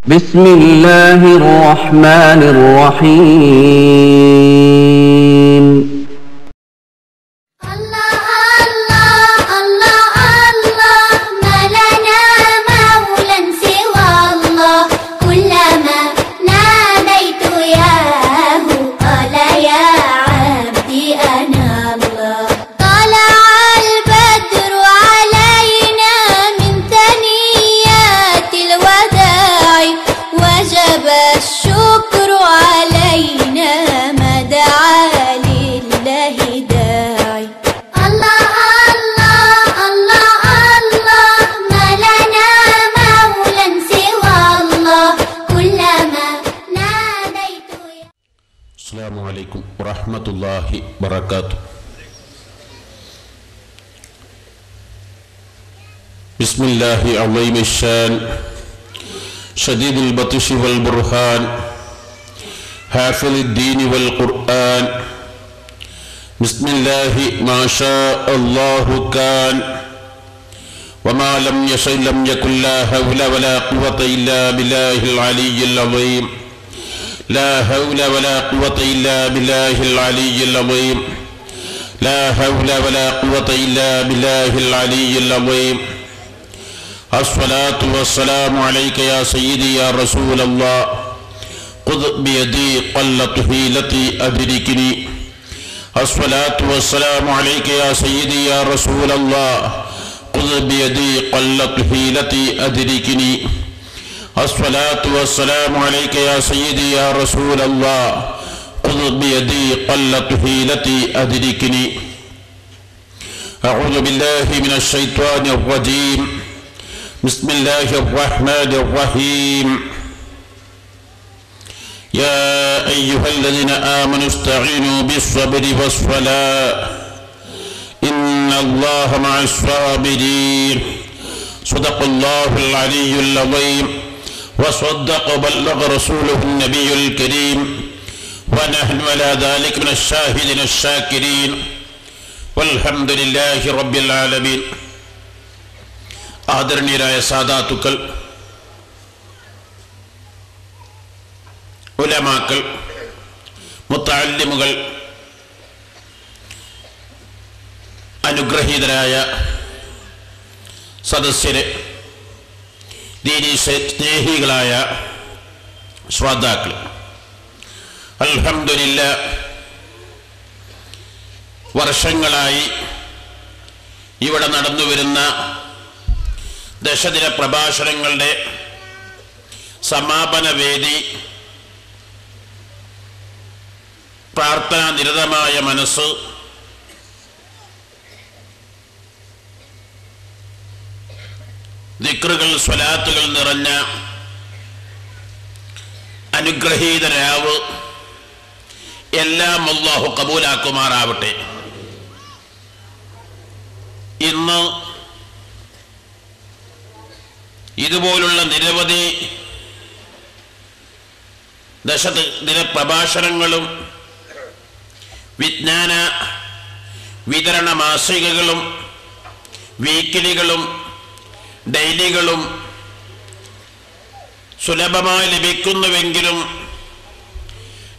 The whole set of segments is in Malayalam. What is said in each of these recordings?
بسم الله الرحمن الرحيم السلام عليكم ورحمة الله وبركاته. بسم الله عظيم الشان شديد البطش والبرهان حافظ الدين والقرآن. بسم الله ما شاء الله كان وما لم يشأ لم يكن لا حول ولا قوة إلا بالله العلي العظيم. لا حول ولا قوة إلا بالله العلي العظيم. لا حول ولا قوة إلا بالله العلي العظيم. الصلاة والسلام عليك يا سيدي يا رسول الله. خذ بيدي قلت حيلتي أدركني. الصلاة والسلام عليك يا سيدي يا رسول الله. خذ بيدي قلت حيلتي أدركني. الصلاة والسلام عليك يا سيدي يا رسول الله. خذ بيدي قلت حيلتي أدركني. أعوذ بالله من الشيطان الرجيم. بسم الله الرحمن الرحيم. يا أيها الذين آمنوا استعينوا بالصبر والصلاة إن الله مع الصابرين. صدق الله العلي العظيم وصدق بلغ رسوله النبي الكريم ونحن على ذلك من الشاهدين الشاكرين والحمد لله رب العالمين. ആദരണീയരായ സാദാത്തുക്കൾ, ഉലമാക്കൾ, മുത്തഅല്ലിമുകൾ, അനുഗ്രഹീതരായ സദസ്യരെ, ദീനീ സ്നേഹികളായ ശ്രോതാക്കൾ, അൽഹംദുലില്ലാ വർഷങ്ങളായി ഇവിടെ നടന്നു വരുന്ന ദശദിന പ്രഭാഷണങ്ങളുടെ സമാപന വേദി പ്രാർത്ഥനാ നിരതമായ മനസ്സ്, ദിക്റുകൾ, സ്വലാത്തുകൾ നിറഞ്ഞ അനുഗ്രഹീത രാവ് എല്ലാം അല്ലാഹു കബൂലാക്കുമാറാവട്ടെ. ഇന്ന് ഇതുപോലുള്ള നിരവധി ദശദിന പ്രഭാഷണങ്ങളും വിജ്ഞാന വിതരണ മാസികകളും വീക്കിലികളും ഡെയിലികളും സുലഭമായി ലഭിക്കുന്നുവെങ്കിലും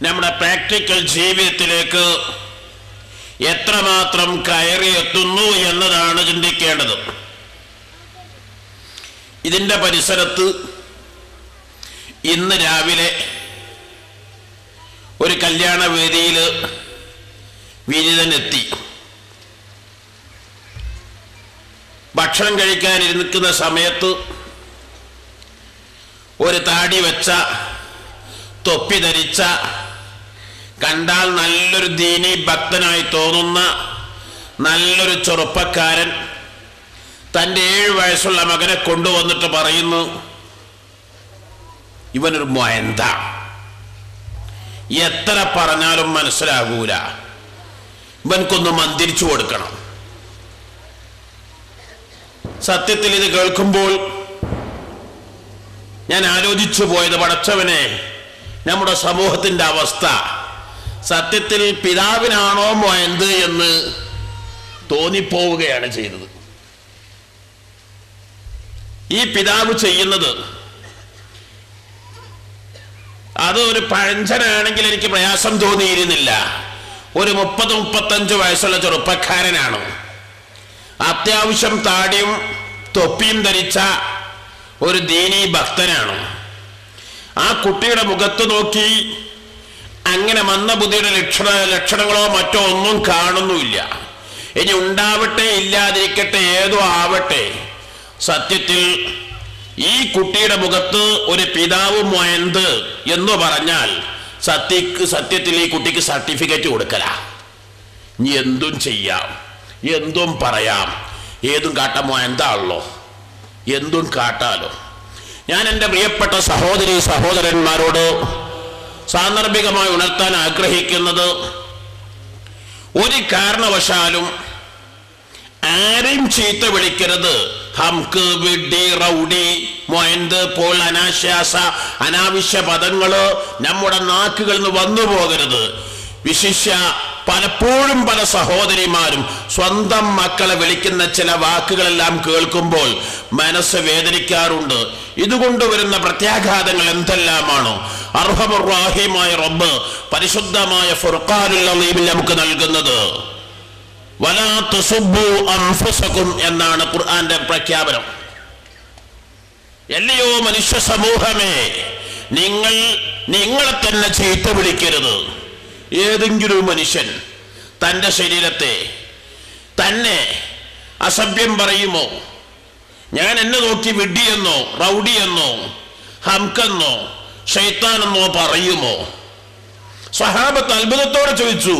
നമ്മുടെ പ്രാക്ടിക്കൽ ജീവിതത്തിലേക്ക് എത്രമാത്രം കയറിയെത്തുന്നു എന്നതാണ് ചിന്തിക്കേണ്ടത്. ഇതിൻ്റെ പരിസരത്ത് ഇന്ന് രാവിലെ ഒരു കല്യാണ വേദിയിൽ വിരുദ്ധനെത്തി. ഭക്ഷണം കഴിക്കാനിരിക്കുന്ന സമയത്ത് ഒരു താടി വെച്ച, തൊപ്പി ധരിച്ച, കണ്ടാൽ നല്ലൊരു ദീനി ഭക്തനായി തോന്നുന്ന നല്ലൊരു ചെറുപ്പക്കാരൻ തൻ്റെ 7 വയസ്സുള്ള മകനെ കൊണ്ടുവന്നിട്ട് പറയുന്നു, ഇവനൊരു മൊയന്ത, എത്ര പറഞ്ഞാലും മനസ്സിലാകൂല, ഇവൻക്കൊന്ന് മന്ദിരിച്ചു കൊടുക്കണം. സത്യത്തിൽ ഇത് കേൾക്കുമ്പോൾ ഞാൻ ആലോചിച്ചു പോയത്, പടച്ചവനെ, നമ്മുടെ സമൂഹത്തിൻ്റെ അവസ്ഥ സത്യത്തിൽ പിതാവിനാണോ മൊയന്ത് എന്ന് തോന്നിപ്പോവുകയാണ് ചെയ്തത്. ഈ പിതാവ് ചെയ്യുന്നത് അത് ഒരു പഴഞ്ചനാണെങ്കിൽ എനിക്ക് പ്രയാസം തോന്നിയിരുന്നില്ല. ഒരു 30-35 വയസ്സുള്ള ചെറുപ്പക്കാരനാണ്. അത്യാവശ്യം താടിയും തൊപ്പിയും ധരിച്ച ഒരു ദീനീ ഭക്തനാണ്. ആ കുട്ടിയുടെ മുഖത്ത് നോക്കി അങ്ങനെ മന്ദബുദ്ധിയുടെ ലക്ഷണങ്ങളോ മറ്റോ ഒന്നും കാണുന്നുമില്ല. ഇനി ഉണ്ടാവട്ടെ ഇല്ലാതിരിക്കട്ടെ ഏതോ ആവട്ടെ, സത്യത്തിൽ ഈ കുട്ടിയുടെ മുഖത്ത് ഒരു പിതാവ് മൊയന്ത് എന്ന് പറഞ്ഞാൽ സത്യത്തിൽ ഈ കുട്ടിക്ക് സർട്ടിഫിക്കറ്റ് കൊടുക്കല. ഇനി എന്തും ചെയ്യാം, എന്തും പറയാം, ഏതും കാട്ടാൻ മൊയന്താണല്ലോ, എന്തും കാട്ടാലോ. ഞാൻ എൻ്റെ പ്രിയപ്പെട്ട സഹോദരി സഹോദരന്മാരോട് സാന്ദർഭികമായി ഉണർത്താൻ ആഗ്രഹിക്കുന്നത്, ഒരു കാരണവശാലും ആരെയും ചീത്ത വിളിക്കരുത്. ഹംക്ക്, വിഡ്ഢി, റൗഡി, മൊയന്ത് പോൽ അനാവശ്യ പദങ്ങള് നമ്മുടെ നാക്കുകളിൽ നിന്ന് വന്നു പോകരുത്. വിശിഷ്യ പലപ്പോഴും പല സഹോദരിമാരും സ്വന്തം മക്കളെ വിളിക്കുന്ന ചില വാക്കുകളെല്ലാം കേൾക്കുമ്പോൾ മനസ്സ് വേദനിക്കാറുണ്ട്. ഇതുകൊണ്ട് വരുന്ന പ്രത്യാഘാതങ്ങൾ എന്തെല്ലാമാണോ അർഹമുർ റഹീമായ റബ്ബ് പരിശുദ്ധമായ ഫുർഖാനുൽ അളീമിൽ നമുക്ക് നൽകുന്നത്. വലാ തുസുബ്ബു അൻഫുസകും എന്നാണ് ഖുർആന്റെ പ്രഖ്യാപനം. എല്ലയോ മനുഷ്യ സമൂഹമേ, നിങ്ങളെ തന്നെ ചീത്ത വിളിക്കരുത്. ഏതെങ്കിലും മനുഷ്യൻ തൻ്റെ ശരീരത്തെ തന്നെ അസഭ്യം പറയുമോ? ഞാൻ എന്നെ നോക്കി വിഡ്ഢിയെന്നോ റൗഡിയെന്നോ ഹംക്കെന്നോ ശൈത്താനെന്നോ പറയുമോ? സ്വഹാബത്ത് അത്ഭുതത്തോടെ ചോദിച്ചു,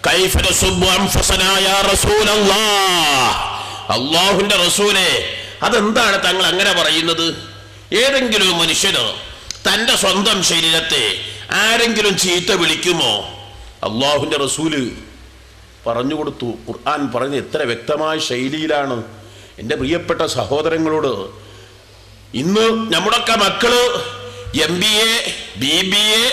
കൈഫ നസുബ്ബു അൻഫുസനാ യാ റസൂലല്ലാഹ്, അല്ലാഹുവിന്റെ റസൂലേ, അതെന്താണ് തങ്ങൾ അങ്ങനെ പറയുന്നത്? ഏതെങ്കിലും മനുഷ്യന് തൻ്റെ സ്വന്തം ശരീരത്തെ ആരെങ്കിലും ചീത്ത വിളിക്കുമോ? അല്ലാഹുവിന്റെ റസൂല് പറഞ്ഞു കൊടുത്തു. ഖുർആൻ പറഞ്ഞ എത്ര വ്യക്തമായ ശൈലിയിലാണ്. എൻ്റെ പ്രിയപ്പെട്ട സഹോദരങ്ങളോട്, ഇന്ന് നമ്മുടെയൊക്കെ മക്കള് MBA, BBA,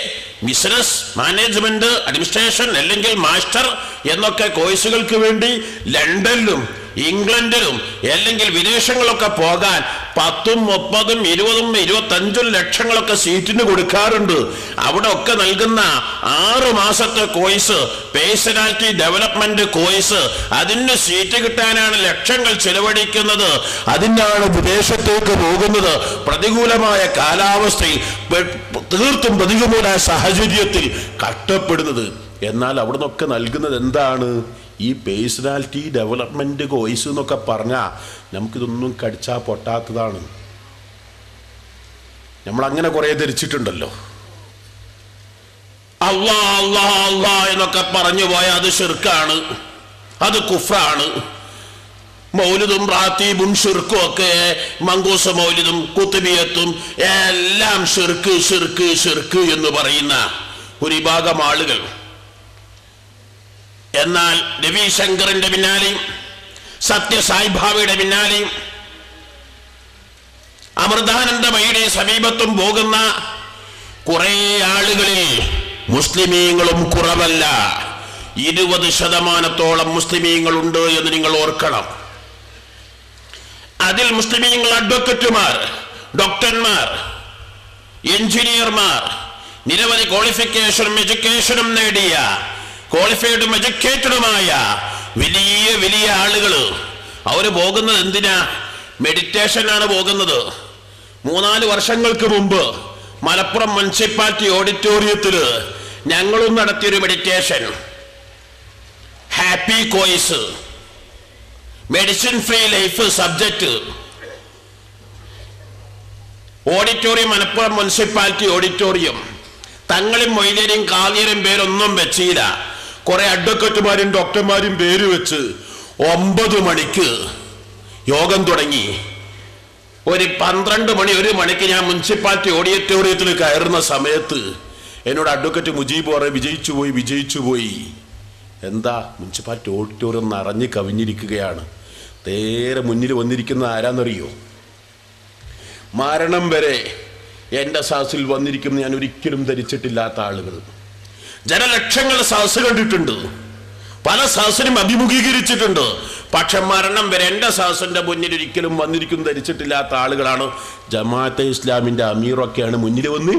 business management, administration അല്ലെങ്കിൽ മാസ്റ്റർ എന്നൊക്കെ കോഴ്സുകൾക്ക് വേണ്ടി ലണ്ടനിലും ഇംഗ്ലണ്ടിലും അല്ലെങ്കിൽ വിദേശങ്ങളൊക്കെ പോകാൻ 10, 30, 20, 25 ലക്ഷങ്ങളൊക്കെ സീറ്റിന് കൊടുക്കാറുണ്ട്. അവിടെ ഒക്കെ നൽകുന്ന 6 മാസത്തെ കോഴ്സ്, പേഴ്സണാലിറ്റി ഡെവലപ്മെന്റ് കോഴ്സ്, അതിന് സീറ്റ് കിട്ടാനാണ് ലക്ഷങ്ങൾ ചെലവഴിക്കുന്നത്. അതിനാണ് വിദേശത്തേക്ക് പോകുന്നത്. പ്രതികൂലമായ കാലാവസ്ഥയിൽ, തീർത്തും പ്രതികൂലമായ സാഹചര്യത്തിൽ കഷ്ടപ്പെടുന്നത്. എന്നാൽ അവിടെ നിന്നൊക്കെ നൽകുന്നത് എന്താണ്? ഈ പേഴ്സണാലിറ്റി ഡെവലപ്മെന്റ് കോഴ്സ് എന്നൊക്കെ പറഞ്ഞാൽ നമുക്കിതൊന്നും കടിച്ചാൽ പൊട്ടാത്തതാണ്. നമ്മളങ്ങനെ കുറേ ധരിച്ചിട്ടുണ്ടല്ലോ. അല്ലാ അല്ലാ അല്ലാ എന്നൊക്കെ പറഞ്ഞു പോയാൽ അത് ശിർക്കാണ്, അത് കുഫ്രാണ്. മൗലിദും റാത്തീബും ഷിർക്കും ഒക്കെ, മങ്കൂസ് മൗലിദും കുത്തുബിയത്തും എല്ലാം ഷിർക്ക് ഷിർക്ക് ഷിർക്ക് എന്ന് പറയുന്ന ഒരു വിഭാഗം ആളുകൾ. എന്നാൽ രവിശങ്കറിന്റെ പിന്നാലെയും സത്യസായിബാബയുടെ പിന്നാലെയും അമൃതാനന്ദമയുടെ സമീപത്തും പോകുന്ന കുറെ ആളുകളിൽ മുസ്ലിമീങ്ങളും കുറവല്ല. 20% മുസ്ലിമീങ്ങളുണ്ട് എന്ന് നിങ്ങൾ ഓർക്കണം. അതിൽ മുസ്ലിമീങ്ങൾ അഡ്വക്കറ്റുമാർ, ഡോക്ടർമാർ, എഞ്ചിനീയർമാർ, നിരവധി ക്വാളിഫിക്കേഷനും എഡ്യൂക്കേഷനും നേടിയ ക്വാളിഫൈഡും എഡ്യൂക്കേറ്റഡുമായ വലിയ വലിയ ആളുകൾ. അവര് പോകുന്നത് എന്തിനാ? മെഡിറ്റേഷനാണ് പോകുന്നത്. 3-4 വർഷങ്ങൾക്ക് മുമ്പ് മലപ്പുറം മുനിസിപ്പാലിറ്റി ഓഡിറ്റോറിയത്തിൽ ഞങ്ങളും നടത്തിയൊരു meditation, happy course, medicine free life subject. Auditorium Malappuram municipality auditorium. തങ്ങളും മൊയ്തേരും കാതിയരും പേരൊന്നും വെച്ചില്ല. കുറെ അഡ്വക്കറ്റുമാരും ഡോക്ടർമാരും പേര് വെച്ച് 9 മണിക്ക് യോഗം തുടങ്ങി. ഒരു 12 മണി 1 മണിക്ക് ഞാൻ മുനിസിപ്പാലിറ്റി ഓഡിറ്റോറിയത്തിൽ കയറുന്ന സമയത്ത് എന്നോട് അഡ്വക്കറ്റ് മുജീബ് പറയും, വിജയിച്ചു പോയി. എന്താ? മുനിസിപ്പാലിറ്റി ഓഡിറ്റോറിയം നിറഞ്ഞ് കവിഞ്ഞിരിക്കുകയാണ്. നേരെ മുന്നിൽ വന്നിരിക്കുന്ന ആരാന്നറിയോ? മരണം വരെ എൻ്റെ സദസ്സിൽ വന്നിരിക്കുന്ന ഞാൻ ഒരിക്കലും ധരിച്ചിട്ടില്ലാത്ത ആളുകൾ. ജനലക്ഷങ്ങൾ സദസ്സ് കണ്ടിട്ടുണ്ട്, പല സദസ്സിനും അഭിമുഖീകരിച്ചിട്ടുണ്ട്. പക്ഷെ മരണം വരെ എൻ്റെ സദസ്സിൻ്റെ മുന്നിൽ ഒരിക്കലും വന്നിരിക്കും ധരിച്ചിട്ടില്ലാത്ത ആളുകളാണ്. ജമാഅത്തെ ഇസ്ലാമിൻ്റെ അമീറൊക്കെയാണ് മുന്നിൽ വന്ന്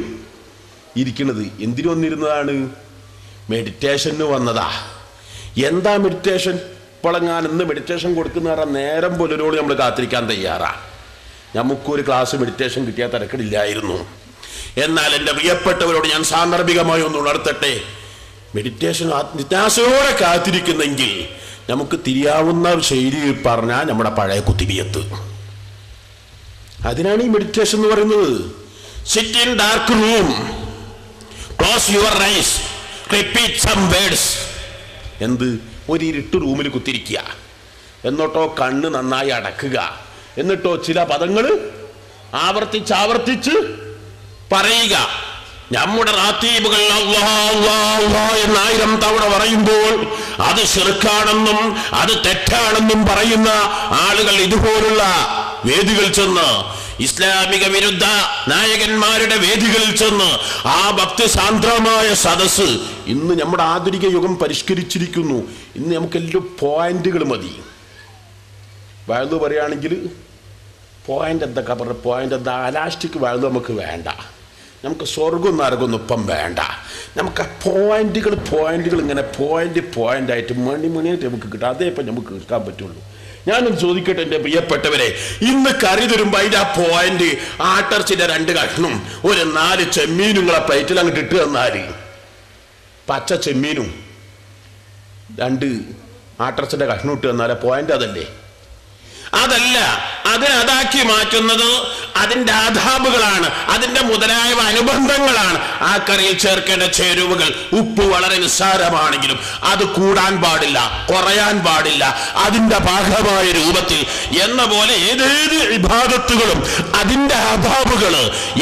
ഇരിക്കുന്നത്. എന്തിനു വന്നിരുന്നതാണ്? മെഡിറ്റേഷന് വന്നതാ. എന്താ മെഡിറ്റേഷൻ? ഇപ്പോഴെങ്ങാൻ ഇന്ന് മെഡിറ്റേഷൻ കൊടുക്കുന്ന പറഞ്ഞാൽ നേരം പോലൊരോട് നമ്മൾ കാത്തിരിക്കാൻ തയ്യാറാ. നമുക്കൊരു ക്ലാസ് മെഡിറ്റേഷൻ കിട്ടിയാൽ തിരക്കിടില്ലായിരുന്നു. എന്നാൽ എൻ്റെ പ്രിയപ്പെട്ടവരോട് ഞാൻ സാന്ദർഭികമായി ഒന്ന് ഉണർത്തട്ടെ. മെഡിറ്റേഷൻ ജിജ്ഞാസയോടെ കാത്തിരിക്കുന്നെങ്കിൽ നമുക്ക് തിരിയാവുന്ന ശൈലിയിൽ പറഞ്ഞാൽ നമ്മുടെ പഴയ കുത്തിബിയത്ത്. അതിനാണ് ഈ മെഡിറ്റേഷൻ എന്ന് പറയുന്നത്. Sit in dark room, close your eyes, repeat some words. എന്ത്? ഒരു ഇരുട്ട് റൂമിൽ കുത്തിരിക്കുക, എന്നിട്ടോ കണ്ണ് നന്നായി അടക്കുക, എന്നിട്ടോ ചില പദങ്ങൾ ആവർത്തിച്ച് പറയുക. നമ്മുടെ റാത്തീബുകൾ അല്ലാഹ് അല്ലാഹ് അല്ലാഹ് എന്ന് 1000 തവണ പറയുമ്പോൾ അത് ശിർക്കാണെന്നും അത് തെറ്റാണെന്നും പറയുന്ന ആളുകൾ ഇതുപോലുള്ള വേദികൾ ചെന്ന്, ഇസ്ലാമിക വിരുദ്ധ നായകന്മാരുടെ വേദികളിൽ ചെന്ന് ആ ഭക്തിസാന്ദ്രമായ സദസ്. ഇന്ന് നമ്മുടെ ആധുനിക യുഗം പരിഷ്കരിച്ചിരിക്കുന്നു. ഇന്ന് നമുക്കെല്ലാം പോയിന്റുകൾ മതി. വഴുതു പറയുകയാണെങ്കിൽ പോയിന്റ് എന്തൊക്കെ പറഞ്ഞ പോയിന്റ് എന്താ? അലാസ്റ്റിക് വഴുതു നമുക്ക് വേണ്ട. നമുക്ക് സ്വർഗം നരകൊന്നും ഇപ്പം വേണ്ട. നമുക്ക് പോയിന്റുകൾ ഇങ്ങനെ പോയിന്റായിട്ട് മണിയായിട്ട് നമുക്ക് കിട്ടും. അതേ ഇപ്പം നമുക്ക് കിട്ടാൻ പറ്റുള്ളൂ. ഞാനൊന്ന് ചോദിക്കട്ടെ എൻ്റെ പ്രിയപ്പെട്ടവരെ, ഇന്ന് കറി തരുമ്പോൾ അതിൻ്റെ ആ പോയിന്റ് ആട്ടർച്ചിൻ്റെ 2 കഷ്ണം ഒരു 4 ചെമ്മീനും നിങ്ങളെ പ്ലേറ്റിൽ അങ്ങോട്ട് ഇട്ട് തന്നാൽ, പച്ച ചെമ്മീനും 2 ആട്ടർച്ചിൻ്റെ കഷ്ണം ഇട്ട് തന്നാൽ പോയിന്റ് അതല്ലേ? അതല്ല. അതാക്കി മാറ്റുന്നത് അതിൻ്റെ ആധാബുകളാണ്, അതിൻ്റെ മുതലായ അനുബന്ധങ്ങളാണ്. ആ കറിയിൽ ചേർക്കേണ്ട ചേരുവകൾ, ഉപ്പ് വളരെ നിസ്സാരമാണെങ്കിലും അത് കൂടാൻ പാടില്ല, കുറയാൻ പാടില്ല, അതിൻ്റെ ഭാഗമായ രൂപത്തിൽ എന്ന പോലെ ഏതേത് ഇബാദത്തുകളും അതിൻ്റെ ആധാബുകൾ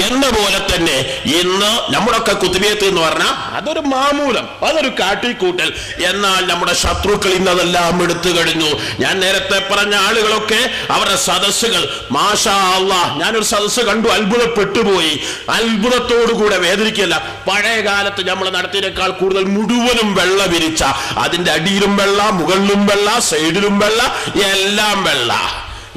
എന്ന പോലെ തന്നെ ഇന്ന് നമ്മളൊക്കെ കുത്തുബിയത്ത് എന്ന് പറഞ്ഞാൽ അതൊരു മാമൂലം, അതൊരു കാട്ടിക്കൂട്ടൽ. എന്നാൽ നമ്മുടെ ശത്രുക്കൾ ഇന്നതെല്ലാം എടുത്തു കഴിഞ്ഞു. ഞാൻ നേരത്തെ പറഞ്ഞ ആളുകളൊക്കെ അവരുടെ സദസ്സുകൾ, മാഷാ അല്ലാഹ്, ഞാനൊരു സദസ്സ് കണ്ടു, അത്ഭുതപ്പെട്ടുപോയി. അത്ഭുതത്തോടുകൂടെ വേദനിക്കല്ല. പഴയ കാലത്ത് നമ്മൾ നടത്തിയതിനേക്കാൾ കൂടുതൽ മുഴുവനും വെള്ള വിരിച്ച, അതിന്റെ അടിയിലും വെള്ള, മുകളിലും വെള്ള, സൈഡിലും വെള്ള, എല്ലാം വെള്ള.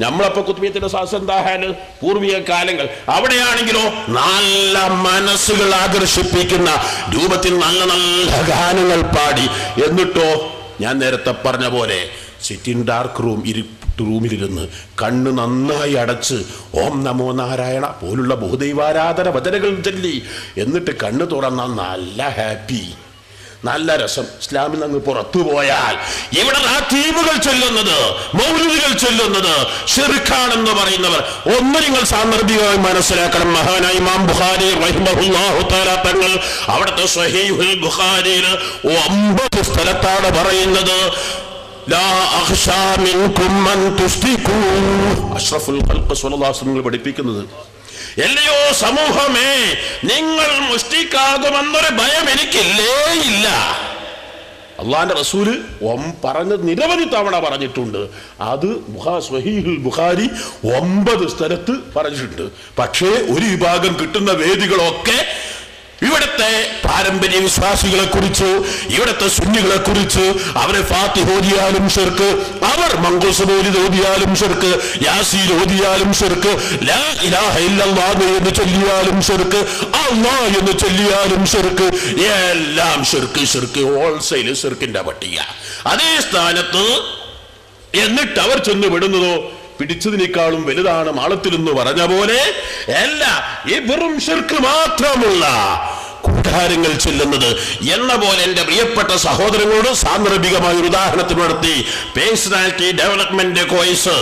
നമ്മളപ്പോ കുത്തുബിയത്തിന്റെ സദസ്സ് എന്തായാലും പൂർവിക കാലങ്ങൾ. അവിടെയാണെങ്കിലോ നല്ല മനസ്സുകൾ ആകർഷിപ്പിക്കുന്ന രൂപത്തിൽ നല്ല നല്ല ഗാനങ്ങൾ പാടി. എന്നിട്ടോ ഞാൻ നേരത്തെ പറഞ്ഞ പോലെ സിറ്റ് ഇൻ ഡാർക്ക് റൂം, റൂമിലിരുന്ന് കണ്ണ് നന്നായി അടച്ച് ഓം നമോ നാരായണ പോലുള്ള ബഹുദൈവാരാധന വചനങ്ങൾ ചൊല്ലി എന്നിട്ട് കണ്ണ് തുറന്ന നല്ല ഹാപ്പി, നല്ല രസം. ഇസ്ലാമിൽ നിന്ന് പുറത്തു പോയാൽ ഇവിടെ റാത്തീബുകൾ ചൊല്ലുന്നത്, മൗലൂദുകൾ ചൊല്ലുന്നത് ശിർക്കാണെന്ന് പറയുന്നവർ ഒന്ന് നിങ്ങൾ സാന്ദർഭികമായി മനസ്സിലാക്കണം. മഹാനായ ഇമാം ബുഖാരി റഹിമഹുല്ലാഹു തആല തങ്ങൾ അവിടുത്തെ സ്വഹീഹുൽ ബുഖാരിയിൽ 9 സ്ഥലത്താണ് പറയുന്നത് പഠിപ്പിക്കുന്നത്. എല്ലയോ സമൂഹമേ, നിങ്ങൾ മുഷ്ടിക്കാകുമെന്നൊരു ഭയം എനിക്കില്ലേ ഇല്ല. അള്ളാന്റെ റസൂല് പറഞ്ഞത് നിരവധി തവണ പറഞ്ഞിട്ടുണ്ട്. അത് സ്വഹീഹുൽ ബുഖാരി 9 സ്ഥലത്ത് പറഞ്ഞിട്ടുണ്ട്. പക്ഷേ ഒരു വിഭാഗം കിട്ടുന്ന വേദികളൊക്കെ ഇവിടുത്തെ പാരമ്പര്യ വിശ്വാസികളെ കുറിച്ച്, ഇവിടുത്തെ സുന്നികളെ കുറിച്ച്, അവരെ ഫാത്തിഹ ഓതിയാലും ശിർക്ക്, അവർ മങ്കൂസ് മൗലിദ് ഓതിയാലും ശിർക്ക്, യാസീൻ ഓതിയാലും ശിർക്ക്, ലാ ഇലാഹ ഇല്ലല്ലാഹ് എന്ന് ചൊല്ലിയാലും ശിർക്ക്, അല്ലാഹ് എന്ന് ചൊല്ലിയാലും ശിർക്ക്, എല്ലാം ശിർക്ക് ഹോൾസെയിൽ ശിർക്കിന്റെ പട്ടിക. അതേ സ്ഥാനത്ത് എന്നിട്ട് അവർ ചെന്ന് വിടുന്നതോ പിടിച്ചതിനേക്കാളും വലുതാണ് മാളത്തിലെന്ന് പറഞ്ഞ പോലെ അല്ല, ഈ വെറും ശിർക്ക് മാത്രമുള്ള കൂട്ടാരങ്ങൾ ചെല്ലുന്നത് എന്ന പോലെ. എൻ്റെ പ്രിയപ്പെട്ട സഹോദരങ്ങളോട് സാന്ദർഭികമായ ഒരു ഉദാഹരണത്തിന് നടത്തി. പേഴ്സണാലിറ്റി ഡെവലപ്മെന്റ് കോഴ്സ്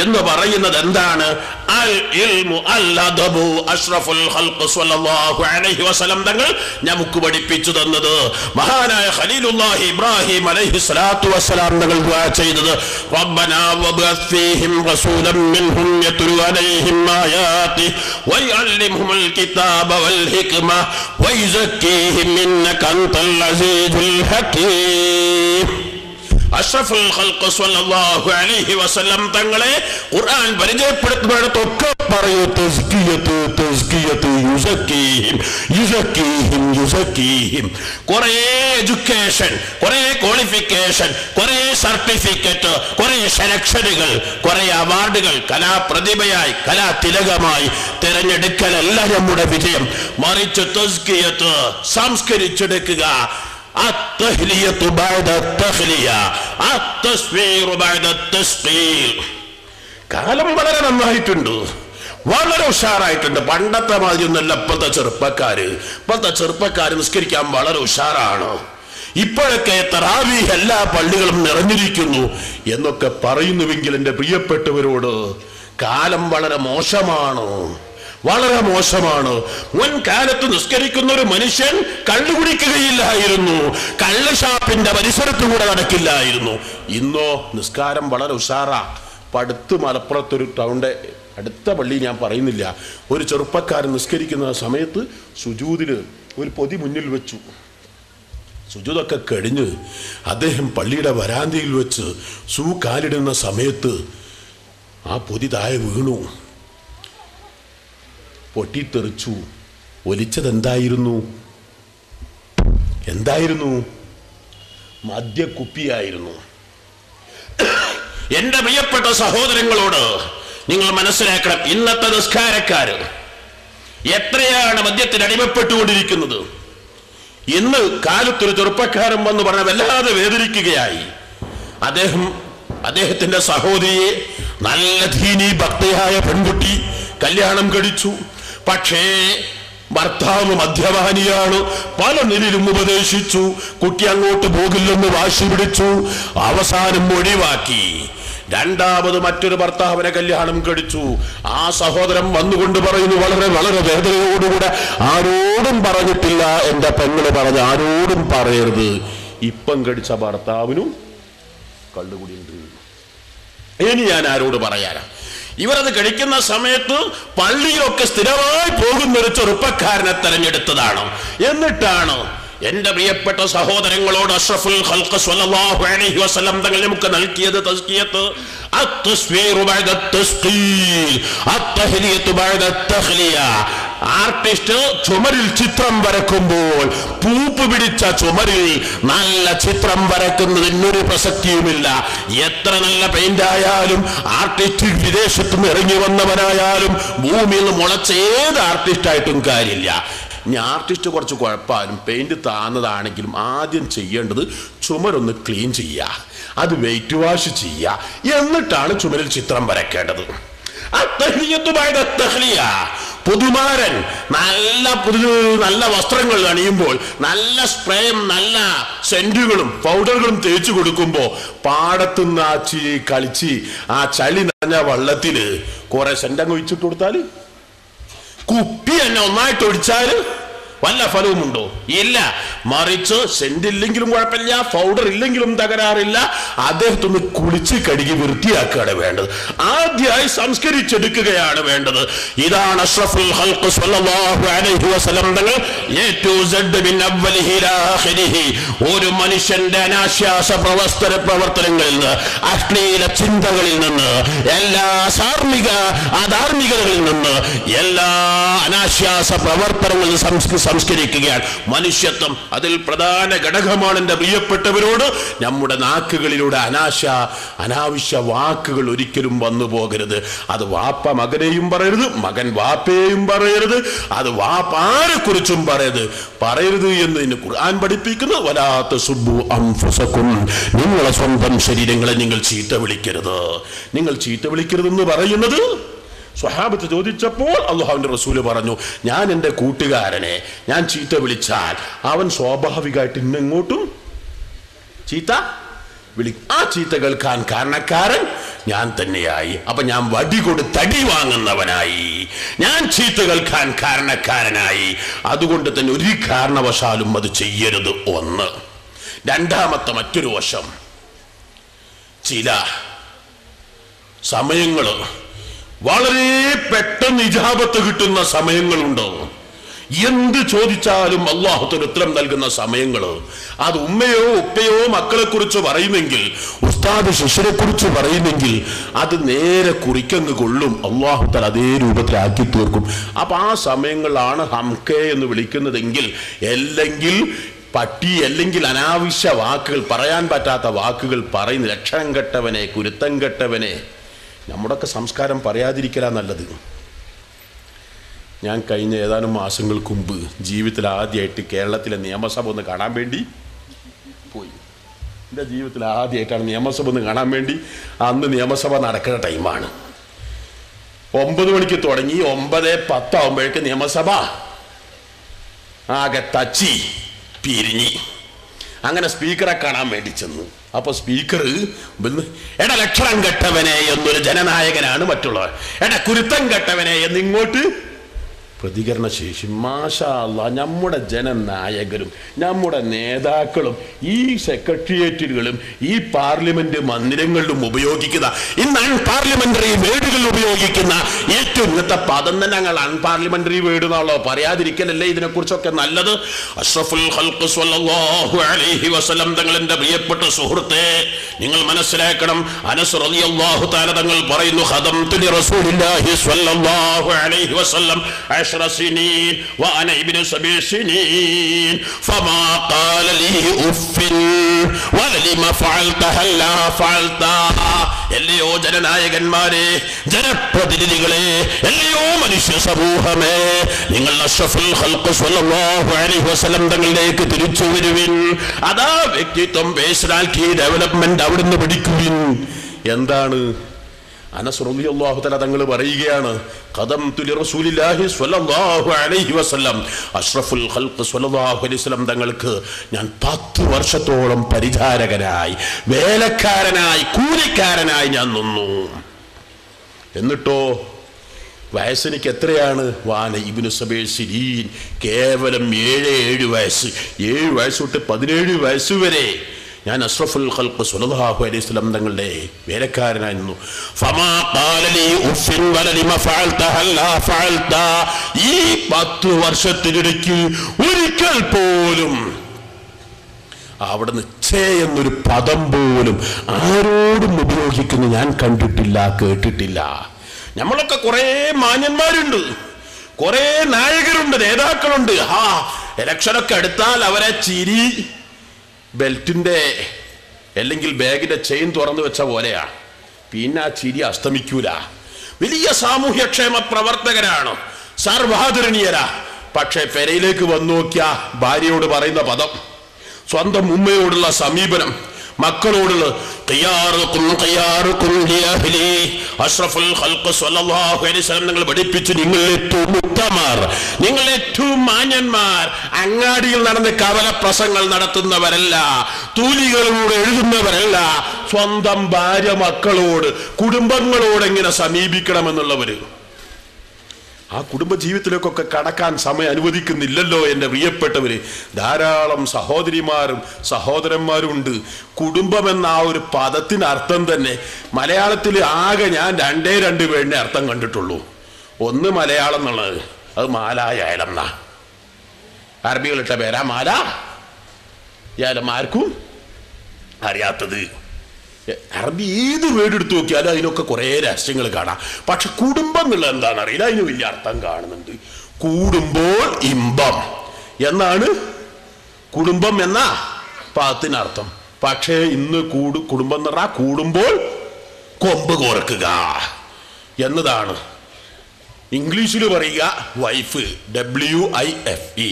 എന്ന് പറയുന്നത് എന്താണ്? അൽ ഇൽമു അൽ അദബു അഷ്റഫുൽ ഖൽഖ് സ്വല്ലല്ലാഹു അലൈഹി വസല്ലം തങ്ങൾ നമുക്ക് പഠിപ്പിച്ചു തന്നത്. മഹാനായ ഖലീലുല്ലാഹി ഇബ്രാഹിം അലൈഹി സ്വലാത്തു വസ്സലാം തങ്ങൾ ദുആ ചെയ്തത് റബ്ബനാ വബഅസ് ഫീഹിം റസൂലൻ മിൻഹും യത്ലു അലൈഹിം ആയാതി വയഅല്ലിമുൽ കിതാബ വൽ ഹിക്മ വയുസക്കീഹിം ഇന്നക അൻതൽ അസീസുൽ ഹകീം. അഷ്റഫുൽ ഖൽഖ് സ്വല്ലല്ലാഹു അലൈഹി വസല്ലം തങ്ങളെ ഖുർആൻ പരിചയപ്പെടുത്തുന്നിടത്തൊക്കെ പറയൂ തസ്കിയത്ത് തസ്കിയത്ത് യുസക്കീഹിം യുസക്കീഹിം യുസക്കീഹിം. കുറേ എഡ്യൂക്കേഷൻ, കുറേ ക്വാളിഫിക്കേഷൻ, കുറേ സർട്ടിഫിക്കറ്റ്, കുറേ സെലക്ഷനുകൾ, കുറേ അവാർഡുകൾ കലാപ്രതിഭയായി കലാതിലകമായി തിരഞ്ഞെടുക്കലല്ല നമ്മുടെ വിജയം. മറിച്ച് തസ്കിയത്ത് സംസ്കരിച്ചെടുക്കുക. അത്തഹ്ലിയത്തു ബഅദ തഖ്ലിയ അത്തസ്വീറു ബഅദ തസ്ഖീൽ. കാലം വളരെ നന്നായിട്ടുണ്ട്, വളരെ ഉഷാറായിട്ടുണ്ട്. പണ്ടത്തെ മാതിരിയൊന്നുമല്ല ഇപ്പോഴത്തെ ചെറുപ്പക്കാര് നിസ്കരിക്കാൻ വളരെ ഉഷാറാണ്. ഇപ്പോഴൊക്കെ തറാവീഹ് എല്ലാ പള്ളികളും നിറഞ്ഞിരിക്കുന്നു എന്നൊക്കെ പറയുന്നുവെങ്കിൽ എൻ്റെ പ്രിയപ്പെട്ടവരോട് കാലം വളരെ മോശമാണ്, വളരെ മോശമാണ്. മുൻകാലത്ത് നിസ്കരിക്കുന്ന ഒരു മനുഷ്യൻ കള്ളു കുടിക്കുകയില്ലായിരുന്നു, കള്ളുഷാപ്പിന്റെ പരിസരത്തുകൂടെ നടക്കില്ലായിരുന്നു. ഇന്നോ നിസ്കാരം വളരെ ഉഷാറാ. അടുത്ത് മലപ്പുറത്തൊരു ടൗണിന്റെ അടുത്ത പള്ളി ഞാൻ പറയുന്നില്ല, ഒരു ചെറുപ്പക്കാരൻ നിസ്കരിക്കുന്ന സമയത്ത് സുജൂദില് ഒരു പൊതി മുന്നിൽ വെച്ചു. സുജൂദൊക്കെ കഴിഞ്ഞ് അദ്ദേഹം പള്ളിയുടെ വരാന്തയിൽ വെച്ച് കാലിടുന്ന സമയത്ത് ആ പൊതി താഴെ വീണു, പൊട്ടിത്തെറിച്ചു. ഒലിച്ചതെന്തായിരുന്നു? മദ്യക്കുപ്പിയായിരുന്നു. എന്റെ പ്രിയപ്പെട്ട സഹോദരങ്ങളോട് നിങ്ങൾ മനസ്സിലാക്കണം, ഇന്നത്തെ നിസ്കാരക്കാര് എത്രയാണ് മദ്യത്തിന് അടിമപ്പെട്ടുകൊണ്ടിരിക്കുന്നത്. ഇന്ന് കാലത്തൊരു ചെറുപ്പക്കാരൻ വന്ന് പറഞ്ഞ വല്ലാതെ വേദനിക്കുകയായി. അദ്ദേഹത്തിന്റെ സഹോദരിയെ നല്ല ദീനീ ഭക്തയായ പെൺകുട്ടി കല്യാണം കഴിച്ചു. പക്ഷേ ഭർത്താവ് മദ്യപാനിയാണ്. പല നിലയിലും ഉപദേശിച്ചു, കുട്ടി അങ്ങോട്ട് പോകില്ലെന്ന് വാശി പിടിച്ചു. അവസാനം ഒഴിവാക്കി. രണ്ടാമത് മറ്റൊരു ഭർത്താവിനെ കല്യാണം കഴിച്ചു. ആ സഹോദരൻ വന്നുകൊണ്ട് പറയുന്നു വളരെ വളരെ വേദനയോടുകൂടെ, ആരോടും പറഞ്ഞിട്ടില്ല എന്റെ പെങ്ങള് പറഞ്ഞ്, ആരോടും പറയരുത്, ഇപ്പം കഴിച്ച ഭർത്താവിനും കള്ളുകുടിയുണ്ട്. ഇനി ഞാൻ ആരോട് പറയാനാ? ഇവരത് കഴിക്കുന്ന സമയത്ത് പള്ളിയിലൊക്കെ സ്ഥിരമായി പോകുന്ന ഒരു ചെറുപ്പക്കാരനെ തെരഞ്ഞെടുത്തതാണ്. എന്നിട്ടാണ് എന്റെ പ്രിയപ്പെട്ട സഹോദരങ്ങളോട് അഷ്റഫുൽ ഖൽഖ് സ്വല്ലല്ലാഹു അലൈഹി വസല്ലം തങ്ങൾ നമുക്ക് നൽകിയത് തസ്കിയത്ത്, അത്തസ്വീറു ബഅദ തസ്ഖീൽ അത്തഹ്ലിയത്തു ബഅദ തഖ്ലിയ. ആർട്ടിസ്റ്റ് ചുമരിൽ ചിത്രം വരക്കുമ്പോൾ പൂപ്പ് പിടിച്ച ചുമരിൽ നല്ല ചിത്രം വരക്കുന്നതിനൊരു പ്രസക്തിയുമില്ല. എത്ര നല്ല പെയിന്റ് ആയാലും, ആർട്ടിസ്റ്റ് വിദേശത്തു നിന്ന് ഇറങ്ങി വന്നവനായാലും, ഭൂമിയിൽ നിന്ന് മുളച്ച ഏത് ആർട്ടിസ്റ്റായിട്ടും കാര്യമില്ല. ഇനി ആർട്ടിസ്റ്റ് കുറച്ച് കുഴപ്പമായാലും പെയിന്റ് താന്നതാണെങ്കിലും ആദ്യം ചെയ്യേണ്ടത് ചുമരൊന്ന് ക്ലീൻ ചെയ്യുക, അത് വെയിറ്റ് വാഷ് ചെയ്യുക, എന്നിട്ടാണ് ചുമരിൽ ചിത്രം വരയ്ക്കേണ്ടത്. പുതുമാരൻ നല്ല വസ്ത്രങ്ങൾ അണിയുമ്പോൾ നല്ല സ്പ്രേയും നല്ല സെന്റുകളും പൗഡറുകളും തേച്ചു കൊടുക്കുമ്പോൾ പാടത്തുനിന്ന് കളിച്ച് ആ ചളി നിറഞ്ഞ വള്ളത്തില് കുറെ സെന്റങ്ങ് ഒഴിച്ചിട്ട് കൊടുത്താല്, കുപ്പി തന്നെ ഒന്നായിട്ട് ഒഴിച്ചാല് വല്ല ഫലവുമുണ്ടോ? ഇല്ല. മറിച്ച് സെന്റ് ഇല്ലെങ്കിലും കുഴപ്പമില്ല, പൗഡർ ഇല്ലെങ്കിലും തകരാറില്ല, അദ്ദേഹത്തൊന്ന് കുളിച്ച് കഴുകി വൃത്തിയാക്കുകയാണ് വേണ്ടത്. ആദ്യമായി സംസ്കരിച്ചെടുക്കുകയാണ് വേണ്ടത്. ഇതാണ് അഷ്റഫുൽ ഖൽഖ് സ്വല്ലല്ലാഹു അലൈഹി വസല്ലം തങ്ങൾ എ ടു സെഡ് മിൻ അവ്വലിഹി ഇലാ ആഖിരിഹി ഒരു മനുഷ്യന്റെ അനാശ്വാസ പ്രവർത്തനങ്ങളിൽ നിന്ന്, അശ്ലീല ചിന്തകളിൽ നിന്ന്, എല്ലാ അധാർമികതകളിൽ നിന്ന്, എല്ലാ അനാശ്വാസ പ്രവർത്തനങ്ങളിൽ സംസ്കരിക്കുകയാണ്. മനുഷ്യത്വം അതിൽ പ്രധാന ഘടകമാണ്. എൻ്റെ പ്രിയപ്പെട്ടവരോട് നമ്മുടെ നാക്കുകളിലൂടെ അനാവശ്യ വാക്കുകൾ ഒരിക്കലും വന്നു പോകരുത്. അത് വാപ്പ മകനെയും പറയരുത്, മകൻ വാപ്പയെയും പറയരുത്, അത് വാപ്പ ആരെക്കുറിച്ചും പറയരുത് എന്ന് ഖുർആൻ പഠിപ്പിക്കുന്നു. വലാ തസുബ്ബു അൻഫുസകും, നിങ്ങളെ സ്വന്തം ശരീരങ്ങളെ നിങ്ങൾ ചീത്ത വിളിക്കരുതെന്ന് പറയുന്നത്. സ്വഹാബത്ത് ചോദിച്ചപ്പോൾ അല്ലാഹുവിന്റെ റസൂല് പറഞ്ഞു, ഞാൻ എൻ്റെ കൂട്ടുകാരനെ ഞാൻ ചീത്ത വിളിച്ചാൽ അവൻ സ്വാഭാവികമായിട്ട് ഇന്നെങ്ങോട്ടും ചീത്ത ആ ചീത്ത കേൾക്കാൻ കാരണക്കാരൻ ഞാൻ തന്നെയായി. അപ്പൊ ഞാൻ വടി കൊടുത്തടി വാങ്ങുന്നവനായി, ഞാൻ ചീത്ത കേൾക്കാൻ കാരണക്കാരനായി. അതുകൊണ്ട് തന്നെ ഒരു കാരണവശാലും അത് ചെയ്യരുത്. ഒന്ന്. രണ്ടാമത്തെ മറ്റൊരു വശം, ചില സമയങ്ങൾ വളരെ പെട്ടെന്ന് ഇജാബത്ത് കിട്ടുന്ന സമയങ്ങളുണ്ടോ? എന്ത് ചോദിച്ചാലും അള്ളാഹുത്തിന് ഉത്തരം നൽകുന്ന സമയങ്ങൾ. അത് ഉമ്മയോ ഉപ്പയോ മക്കളെ കുറിച്ച് പറയുന്നെങ്കിൽ, ഉസ്താദ് ശിഷ്യനെ കുറിച്ച് പറയുന്നെങ്കിൽ അത് നേരെ കുറിക്കങ്ങ് കൊള്ളും. അള്ളാഹുത്താൽ അതേ രൂപത്തിലാക്കി തീർക്കും. അപ്പൊ ആ സമയങ്ങളാണ് ഹംകെ എന്ന് വിളിക്കുന്നതെങ്കിൽ, അല്ലെങ്കിൽ പട്ടി, അല്ലെങ്കിൽ അനാവശ്യ വാക്കുകൾ, പറയാൻ പറ്റാത്ത വാക്കുകൾ പറയുന്ന ലക്ഷണം കെട്ടവനെ, കുരുത്തം കെട്ടവനെ. നമ്മുടെയൊക്കെ സംസ്കാരം പറയാതിരിക്കലാ നല്ലത്. ഞാൻ കഴിഞ്ഞ ഏതാനും മാസങ്ങൾക്ക് മുമ്പ് ജീവിതത്തിൽ ആദ്യമായിട്ട് കേരളത്തിലെ നിയമസഭ ഒന്ന് കാണാൻ വേണ്ടി പോയി. എൻ്റെ ജീവിതത്തിൽ ആദ്യമായിട്ടാണ് നിയമസഭ ഒന്ന് കാണാൻ വേണ്ടി. അന്ന് നിയമസഭ നടക്കുന്ന ടൈമാണ്. 9 മണിക്ക് തുടങ്ങി 9:10 ആകുമ്പോഴേക്ക് നിയമസഭ ആകെ തച്ചി പിരിഞ്ഞി. അങ്ങനെ സ്പീക്കറെ കാണാൻ വേണ്ടി ചെന്നു. അപ്പൊ സ്പീക്കർ ലക്ഷണം കെട്ടവനെ എന്നൊരു ജനനായകനാണ് മറ്റുള്ളവർ, കുരുത്തം കെട്ടവനെ എന്നിങ്ങോട്ട് പ്രതികരണ ശേഷി. മാഷാ അല്ലാഹ്, നമ്മുടെ ജനനായകരും നമ്മുടെ നേതാക്കളും ഈ സെക്രട്ടേറിയറ്റുകളും ഈ പാർലമെന്റ് മന്ദിരങ്ങളിലും ഉപയോഗിക്കുന്ന, ഇന്ന് അൺപാർലമെന്ററി വേർഡുകൾ ഉപയോഗിക്കുന്ന ഏറ്റവും ഇന്നത്തെ പദം തന്നെ ഞങ്ങൾ അൺപാർലമെന്ററി വേർഡ് എന്നാണല്ലോ. പറയാതിരിക്കലല്ലേ ഇതിനെക്കുറിച്ചൊക്കെ നല്ലത്. അഷ്റഫുൽ ഖൽഖ് സ്വല്ലല്ലാഹു അലൈഹി വസല്ലം തങ്ങളുടെ പ്രിയപ്പെട്ട സുഹൃത്തെ, നിങ്ങൾ മനസ്സിലാക്കണം. അനസ് റളിയല്ലാഹു തആല തങ്ങൾ പറയുന്നു, ഖദംതു ലി റസൂലില്ലാഹി സ്വല്ലല്ലാഹു അലൈഹി വസല്ലം 10 سنين وأنا ابن 7 سنين فما قال لي أف ولما فعلت هلا فعلت. എല്ലയോ ജനനായകന്മാരെ, ജനപ്രതിനിധികളെ, എല്ലയോ മനുഷ്യ സമൂഹമേ, നിങ്ങൾ അഷ്റഫുൽ ഖൽഖ് സ്വല്ലല്ലാഹു അലൈഹി വസല്ലം തങ്ങളിലേക്ക് തിരിച്ചു വരുവിൻ. അതാ വ്യക്തിത്വം, പേഴ്സണാലിറ്റി ഡെവലപ്മെന്റ് അവിടുന്ന് പഠിക്കുവിൻ. എന്താണ്? അനസ് റളിയല്ലാഹു തആല തങ്ങൾ പറയുകയാണ്, ഖദംതു ലി റസൂലില്ലാഹി സ്വല്ലല്ലാഹു അലൈഹി വസല്ലം, അഷ്റഫുൽ ഖൽഖ് സ്വല്ലല്ലാഹു അലൈഹി വസല്ലം തങ്ങൾക്ക് ഞാൻ 10 വർഷത്തോളം പരിചാരകനായി, വേലക്കാരനായി, കൂലിക്കാരനായി ഞാൻ നിന്നു. എന്നിട്ടോ വയസ്സെനിക്ക് എത്രയാണ്? വാന ഇബ്നു 7 സിനീൻ, കേവലം 7 വയസ്സ്. 7 വയസ്സ് തൊട്ട് 17 വയസ്സ് വരെ ഞാൻ അഷ്റഫുൽ ഖൽഖ് സ്വല്ലല്ലാഹു അലൈഹി വസല്ലം തങ്ങളുടെ വേലക്കാരനായിരുന്നു. ഫമാ ഖാല ലീ ഉഫിൻ വലലിമ ഫഅൽത ഹല്ലാ ഫഅൽത. ഈ 10 വർഷത്തിനിടയ്ക്ക് ഒരിക്കൽ പോലും അവിടുന്ന് ഛേ എന്നൊരു പദം പോലും ആരോടും ഉപയോഗിക്കുന്നു ഞാൻ കണ്ടിട്ടില്ല, കേട്ടിട്ടില്ല. നമ്മളൊക്കെ കുറെ മാന്യന്മാരുണ്ട്, കുറെ നായകരുണ്ട്, നേതാക്കളുണ്ട്. ഇലക്ഷനൊക്കെ എടുത്താൽ അവരെ ചിരി ബെൽറ്റിന്റെ അല്ലെങ്കിൽ ബാഗിന്റെ ചെയിൻ തുറന്നു വെച്ച പോലെയാ. പിന്നെ ആ ചിരി അസ്തമിക്കൂല. വലിയ സാമൂഹ്യക്ഷേമ പ്രവർത്തകരാണ്, സർവാദരണീയരാ. പക്ഷെ പെരയിലേക്ക് വന്നു നോക്കിയ ഭാര്യയോട് പറയുന്ന പദം, സ്വന്തം ഉമ്മയോടുള്ള സമീപനം, മക്കളോടുള്ള അഷ്റഫുൽ ഖൽഖ് സ്വല്ലല്ലാഹു അലൈഹി വസല്ലം നിങ്ങൾ പഠിപ്പിച്ചു, നിങ്ങൾ ഏറ്റവും ഉത്തമർ, നിങ്ങൾ ഏറ്റവും മാന്യന്മാർ. അങ്ങാടിയിൽ നടന്ന് കവല പ്രസംഗങ്ങൾ നടത്തുന്നവരല്ല, തൂലികളോട് എഴുതുന്നവരല്ല. സ്വന്തം ഭാര്യ, മക്കളോട്, കുടുംബങ്ങളോട് എങ്ങനെ സമീപിക്കണമെന്നുള്ളവര്. ആ കുടുംബജീവിതത്തിലേക്കൊക്കെ കടക്കാൻ സമയം അനുവദിക്കുന്നില്ലല്ലോ എൻ്റെ പ്രിയപ്പെട്ടവര്. ധാരാളം സഹോദരിമാരും സഹോദരന്മാരും ഉണ്ട്. കുടുംബം എന്ന ആ ഒരു പദത്തിന് അർത്ഥം തന്നെ മലയാളത്തിൽ ആകെ ഞാൻ 2 വേണ്ടേ അർത്ഥം കണ്ടിട്ടുള്ളൂ. ഒന്ന് മലയാളം എന്നുള്ളത്, അത് മാലായാലം എന്നാ. അറബികളിട്ട പേരാ മാല. യാലം ആർക്കും അറിയാത്തത്. അറബി ഏത് വേർഡ് എടുത്തു നോക്കിയാലും അതിനൊക്കെ കുറെ രഹസ്യങ്ങൾ കാണാം. പക്ഷെ കുടുംബം എന്നുള്ളത് എന്താണെന്ന് അറിയില്ല, അതിന് വലിയ അർത്ഥം കാണുന്നുണ്ട്. കൂടുമ്പോൾ ഇമ്പം എന്നാണ് കുടുംബം എന്ന പദത്തിനർത്ഥം. പക്ഷേ ഇന്ന് കുടുംബം എന്ന് പറഞ്ഞാൽ കൂടുമ്പോൾ കൊമ്പ് കോർക്കുക എന്നതാണ്. ഇംഗ്ലീഷിൽ പറയുക വൈഫ്, WIFE.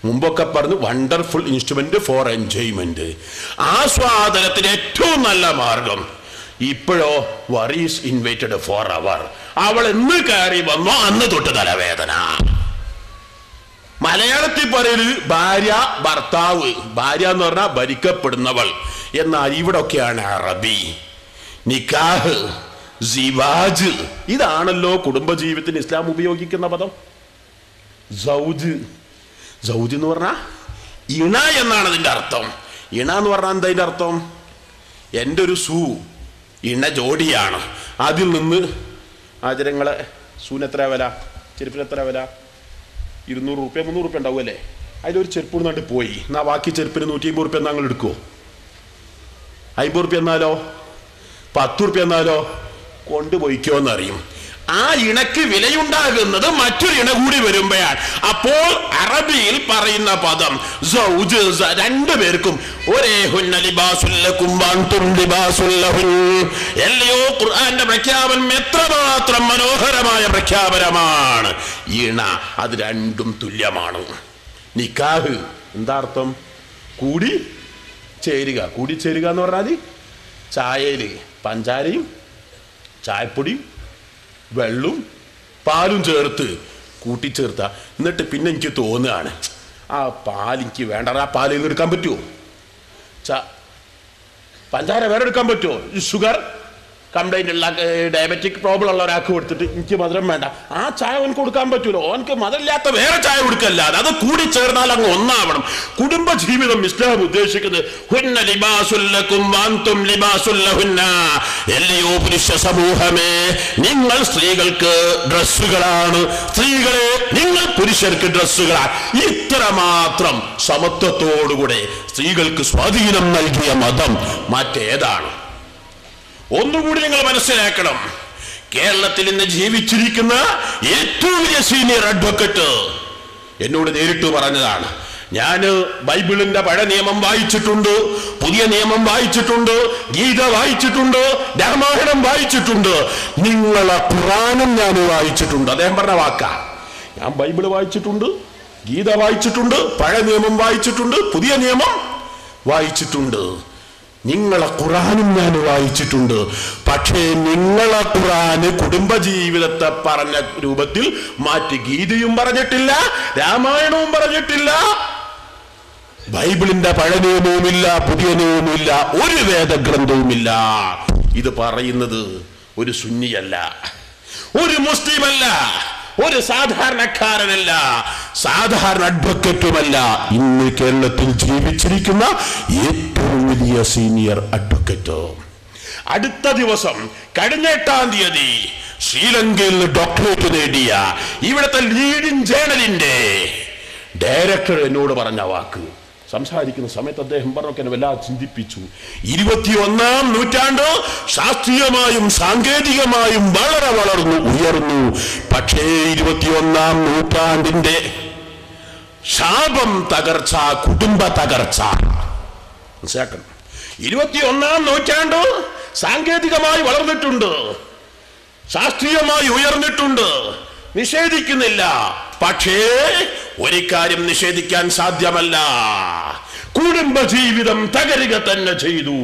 മുമ്പൊക്കെ പറഞ്ഞു വണ്ടർഫുൾ ഇൻസ്ട്രുമെന്റ് ഫോർ എൻജോയ്മെന്റ്, ആസ്വാദനത്തിന് ഏറ്റവും നല്ല മാർഗം. ഇപ്പോഴോ വറീസ് ഇൻവൈറ്റഡ് ഫോർ അവർ. അവൾ എന്ന് കയറി വന്നോ അന്ന് തൊട്ട് തലവേദന. മലയാളത്തിൽ പറയല് ഭാര്യ, ഭർത്താവ്. ഭാര്യ എന്ന് പറഞ്ഞാൽ ഭരിക്കപ്പെടുന്നവൾ. എന്നാൽ ഇവിടൊക്കെയാണ് അറബി. നിക്കാഹ്, സിവാജ്, ഇതാണല്ലോ കുടുംബജീവിതത്തിന് ഇസ്ലാം ഉപയോഗിക്കുന്ന പദം. സൗജ്, സൗജ് എന്ന് പറഞ്ഞാൽ ഇണ എന്നാണ് അതിൻ്റെ അർത്ഥം. ഇണ എന്ന് പറഞ്ഞാൽ എന്താ അതിൻ്റെ അർത്ഥം? എൻ്റെ ഒരു ഇണ ജോഡിയാണ്. അതിൽ നിന്ന് ആചരങ്ങളെ സൂന് എത്ര വില, ചെരുപ്പിന് എത്ര വില? 200 റുപ്യ 300 റുപ്യ ഉണ്ടാവുമല്ലേ, അതിലൊരു ചെരുപ്പ് കൊണ്ടുകൊണ്ട് പോയി. എന്നാൽ ബാക്കി ചെരുപ്പിന് 150 റുപ്യ ഞങ്ങൾ എടുക്കുമോ? 50 റുപ്യ എന്നാലോ 10 റുപ്യ എന്നാലോ കൊണ്ടുപോയിക്കോ എന്നറിയും. ആ ഇണക്ക് വിലയുണ്ടാകുന്നത് മറ്റൊരു ഇണ കൂടി വരുമ്പോഴാണ്. അപ്പോൾ അറബിയിൽ പറയുന്ന പദം രണ്ടുപേർക്കും ഒരേ എല്ലയോ ഖുർആന്റെ പ്രഖ്യാപനം എത്രമാത്രം മനോഹരമായ പ്രഖ്യാപനമാണ്. ഇണ അത് രണ്ടും തുല്യമാണ്. നിക്കാഹ് എന്താ അർത്ഥം? കൂടി ചേരുക. കൂടി ചേരുക എന്ന് പറഞ്ഞാൽ ചായയിൽ പഞ്ചാരയും ചായപ്പൊടിയും വെള്ളവും പാലും ചേർത്ത് കൂട്ടിച്ചേർത്ത. എന്നിട്ട് പിന്നെ എനിക്ക് തോന്നുകയാണ് ആ പാലെനിക്ക് വേണ്ട, ആ പാലിൽ നിന്ന് എടുക്കാൻ പറ്റുമോ? പഞ്ചാര വേറെ എടുക്കാൻ പറ്റുമോ? ഷുഗർ കംപ്ലൈൻ്റ് ഉള്ള ഡയബറ്റിക് പ്രോബ്ലം ഉള്ള ഒരാൾക്ക് കൊടുത്തിട്ട് എനിക്ക് മധുരം വേണ്ട, ആ ചായ അവന് കൊടുക്കാൻ പറ്റൂലോ? അവനക്ക് മധുരമില്ലാത്ത വേറെ ചായ കൊടുക്കല്ലാതെ അത് കൂടി ചേർന്നാൽ അങ്ങ് ഒന്നാവണം. കുടുംബ ജീവിതം ഇസ്ലാം ഉദ്ദേശിക്കുന്നത് ഹുന്ന ലിബാസുൽ ലക്കും വഅൻതും ലിബാസുൽ ലഹുന്ന. എല്ലയോ പുരുഷ സമൂഹമേ, നിങ്ങൾ സ്ത്രീകൾക്ക് ഡ്രസ്സുകളാണ്, സ്ത്രീകളെ നിങ്ങൾ പുരുഷർക്ക് ഡ്രസ്സുകളാണ്. ഇത്രമാത്രം സമത്വത്തോടുകൂടെ സ്ത്രീകൾക്ക് സ്വാധീനം നൽകിയ മതം മറ്റേതാണ്? ഒന്നുകൂടി നിങ്ങൾ മനസ്സിലാക്കണം. കേരളത്തിൽ ഇന്ന് ജീവിച്ചിരിക്കുന്ന ഏറ്റവും വലിയ സീനിയർ അഡ്വക്കറ്റ് എന്നോട് നേരിട്ട് പറഞ്ഞതാണ്, ഞാൻ ബൈബിളിന്റെ പഴയ നിയമം വായിച്ചിട്ടുണ്ട്, പുതിയ നിയമം വായിച്ചിട്ടുണ്ട്, ഗീത വായിച്ചിട്ടുണ്ട്, രാമായണം വായിച്ചിട്ടുണ്ട്, നിങ്ങളെ ഖുർആനും ഞാൻ വായിച്ചിട്ടുണ്ട്. അദ്ദേഹം പറഞ്ഞ വാക്കാ. ഞാൻ ബൈബിള് വായിച്ചിട്ടുണ്ട്, ഗീത വായിച്ചിട്ടുണ്ട്, പഴയ നിയമം വായിച്ചിട്ടുണ്ട്, പുതിയ നിയമം വായിച്ചിട്ടുണ്ട്, നിങ്ങളെ ഖുർആനും ഞാൻ വായിച്ചിട്ടുണ്ട്. പക്ഷേ നിങ്ങളെ ഖുർആന് കുടുംബജീവിതത്തെ പറഞ്ഞ രൂപത്തിൽ മാറ്റി ഗീതയും പറഞ്ഞിട്ടില്ല, രാമായണവും പറഞ്ഞിട്ടില്ല, ബൈബിളിന്റെ പഴയ നിയമവുമില്ല, പുതിയ നിയമവുമില്ല, ഒരു വേദഗ്രന്ഥവുമില്ല. ഇത് പറയുന്നത് ഒരു സുന്നിയല്ല, ഒരു മുസ്ലിമല്ല, ഒരു സാധാരണക്കാരനല്ല, സാധാരണ അഡ്വക്കറ്റുമല്ല, ഇന്ന് കേരളത്തിൽ ജീവിച്ചിരിക്കുന്ന ഏറ്റവും വലിയ സീനിയർ അഡ്വക്കറ്റ്. അടുത്ത ദിവസം കഴിഞ്ഞ 8-ാം തീയതി ശ്രീലങ്കയിൽ നിന്ന് ഡോക്ടറേറ്റ് നേടിയ ഇവിടുത്തെ ലീഡിംഗ് ജേണലിന്റെ ഡയറക്ടർ എന്നോട് പറഞ്ഞ വാക്ക് സംസാരിക്കുന്ന സമയത്ത് അദ്ദേഹം പറഞ്ഞൊക്കെ എന്നെ വല്ലാതെ ചിന്തിപ്പിച്ചു. 21-ാം നൂറ്റാണ്ട് ശാസ്ത്രീയമായും സാങ്കേതികമായും വളരെ വളർന്നു ഉയർന്നു. പക്ഷേ 21-ാം നൂറ്റാണ്ടിന്റെ ശാപം തകർച്ച, കുടുംബ തകർച്ച. മനസ്സിലാക്കണം. 21-ാം നൂറ്റാണ്ട് സാങ്കേതികമായി വളർന്നിട്ടുണ്ട്, ശാസ്ത്രീയമായി ഉയർന്നിട്ടുണ്ട്, നിഷേധിക്കുന്നില്ല. പക്ഷേ ഒരു കാര്യം നിഷേധിക്കാൻ സാധ്യമല്ല, കുടുംബജീവിതം തകരുക തന്നെ ചെയ്തു.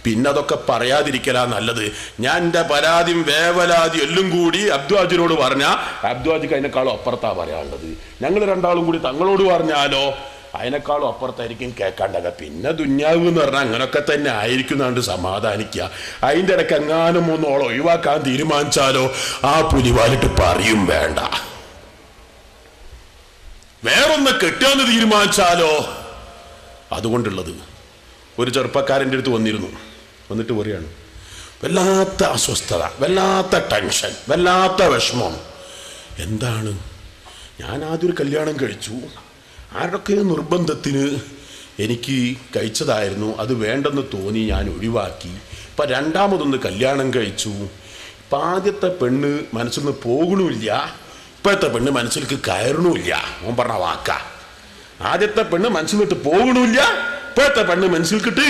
പിന്നെ അതൊക്കെ പറയാതിരിക്കലാ നല്ലത്. ഞാൻ എൻ്റെ പരാതിയും വേവലാതി എല്ലാം കൂടി അബ്ദുവാജിനോട് പറഞ്ഞാൽ അബ്ദുവാജിക്ക് അതിനേക്കാളും അപ്പുറത്താ പറയാനുള്ളത്. ഞങ്ങൾ രണ്ടാളും കൂടി തങ്ങളോട് പറഞ്ഞാലോ അതിനേക്കാളും അപ്പുറത്തായിരിക്കും കേൾക്കാണ്ടത്. പിന്നെ ദുന്യാവ് എന്ന് പറഞ്ഞാൽ അങ്ങനൊക്കെ തന്നെ ആയിരിക്കുന്നാണ്ട് സമാധാനിക്കുക. അതിൻ്റെ ഇടയ്ക്ക് എങ്ങാനും ഒന്നോളം ഒഴിവാക്കാൻ തീരുമാനിച്ചാലോ ആ പുലിവാലിട്ട് പറയും വേണ്ട. വേറൊന്ന് കെട്ടാന്ന് തീരുമാനിച്ചാലോ. അതുകൊണ്ടുള്ളത് ഒരു ചെറുപ്പക്കാരൻ്റെ അടുത്ത് വന്നിട്ട് പറയാണ്, വല്ലാത്ത അസ്വസ്ഥത, വല്ലാത്ത ടെൻഷൻ, വല്ലാത്ത വിഷമം. എന്താണ്? ഞാൻ ആദ്യം ഒരു കല്യാണം കഴിച്ചു, ആരൊക്കെ നിർബന്ധത്തിന് എനിക്ക് കഴിച്ചതായിരുന്നു, അത് വേണ്ടെന്ന് തോന്നി ഞാൻ ഒഴിവാക്കി. ഇപ്പം രണ്ടാമതൊന്ന് കല്യാണം കഴിച്ചു. ഇപ്പം ആദ്യത്തെ പെണ്ണ് മനസ്സിൽ നിന്ന് പോകണമില്ല, ഇപ്പോഴത്തെ പെണ്ണ് മനസ്സിലേക്ക് കയറണമില്ല. ഓൻ പറഞ്ഞ വാക്ക. ആദ്യത്തെ പെണ്ണ് മനസ്സിൽ നിന്നിട്ട് പോകണമില്ല, ഇപ്പോഴത്തെ പെണ്ണ് മനസ്സിൽക്കിട്ട്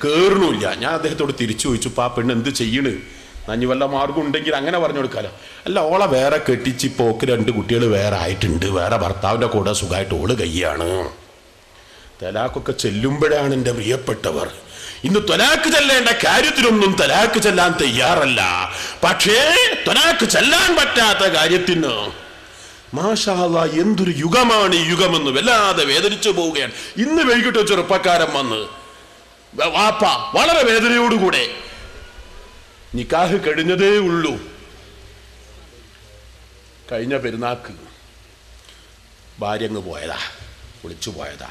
കയറണമില്ല. ഞാൻ അദ്ദേഹത്തോട് തിരിച്ചു ചോദിച്ചു, ഇപ്പം ആ പെണ്ണ് എന്ത് ചെയ്യണ്? നഞ്ഞു വല്ല മാർഗം ഉണ്ടെങ്കിൽ അങ്ങനെ പറഞ്ഞു കൊടുക്കാലോ. അല്ല, ഓളെ വേറെ കെട്ടിച്ച് പോക്ക് 2 കുട്ടികൾ വേറെ ആയിട്ടുണ്ട്, വേറെ ഭർത്താവിൻ്റെ കൂടെ സുഖമായിട്ട് ഓള് കയ്യാണ്. തലാഖൊക്കെ ചെല്ലുമ്പോഴാണ് എൻ്റെ പ്രിയപ്പെട്ടവർ ഇന്ന് ത്വലാഖ് ചെല്ലേണ്ട കാര്യത്തിനൊന്നും തലാഖ് ചെല്ലാൻ തയ്യാറല്ല. പക്ഷേ ത്വലാഖ് ചെല്ലാൻ പറ്റാത്ത കാര്യത്തിന് മാഷാ അല്ലാഹ് എന്തൊരു യുഗമാണ് ഈ യുഗമെന്ന് വല്ലാതെ വേദനിച്ചു പോവുകയാണ്. ഇന്ന് വൈകിട്ട് ചെറുപ്പക്കാരൻ വന്ന് വാപ്പ വളരെ വേദനയോടുകൂടെ നിക്കാഹ് കഴിഞ്ഞതേ ഉള്ളൂ, കഴിഞ്ഞ പെരുന്നാക്ക് ഭാര്യ അങ്ങ് പോയതാ, വിളിച്ചു പോയതാ,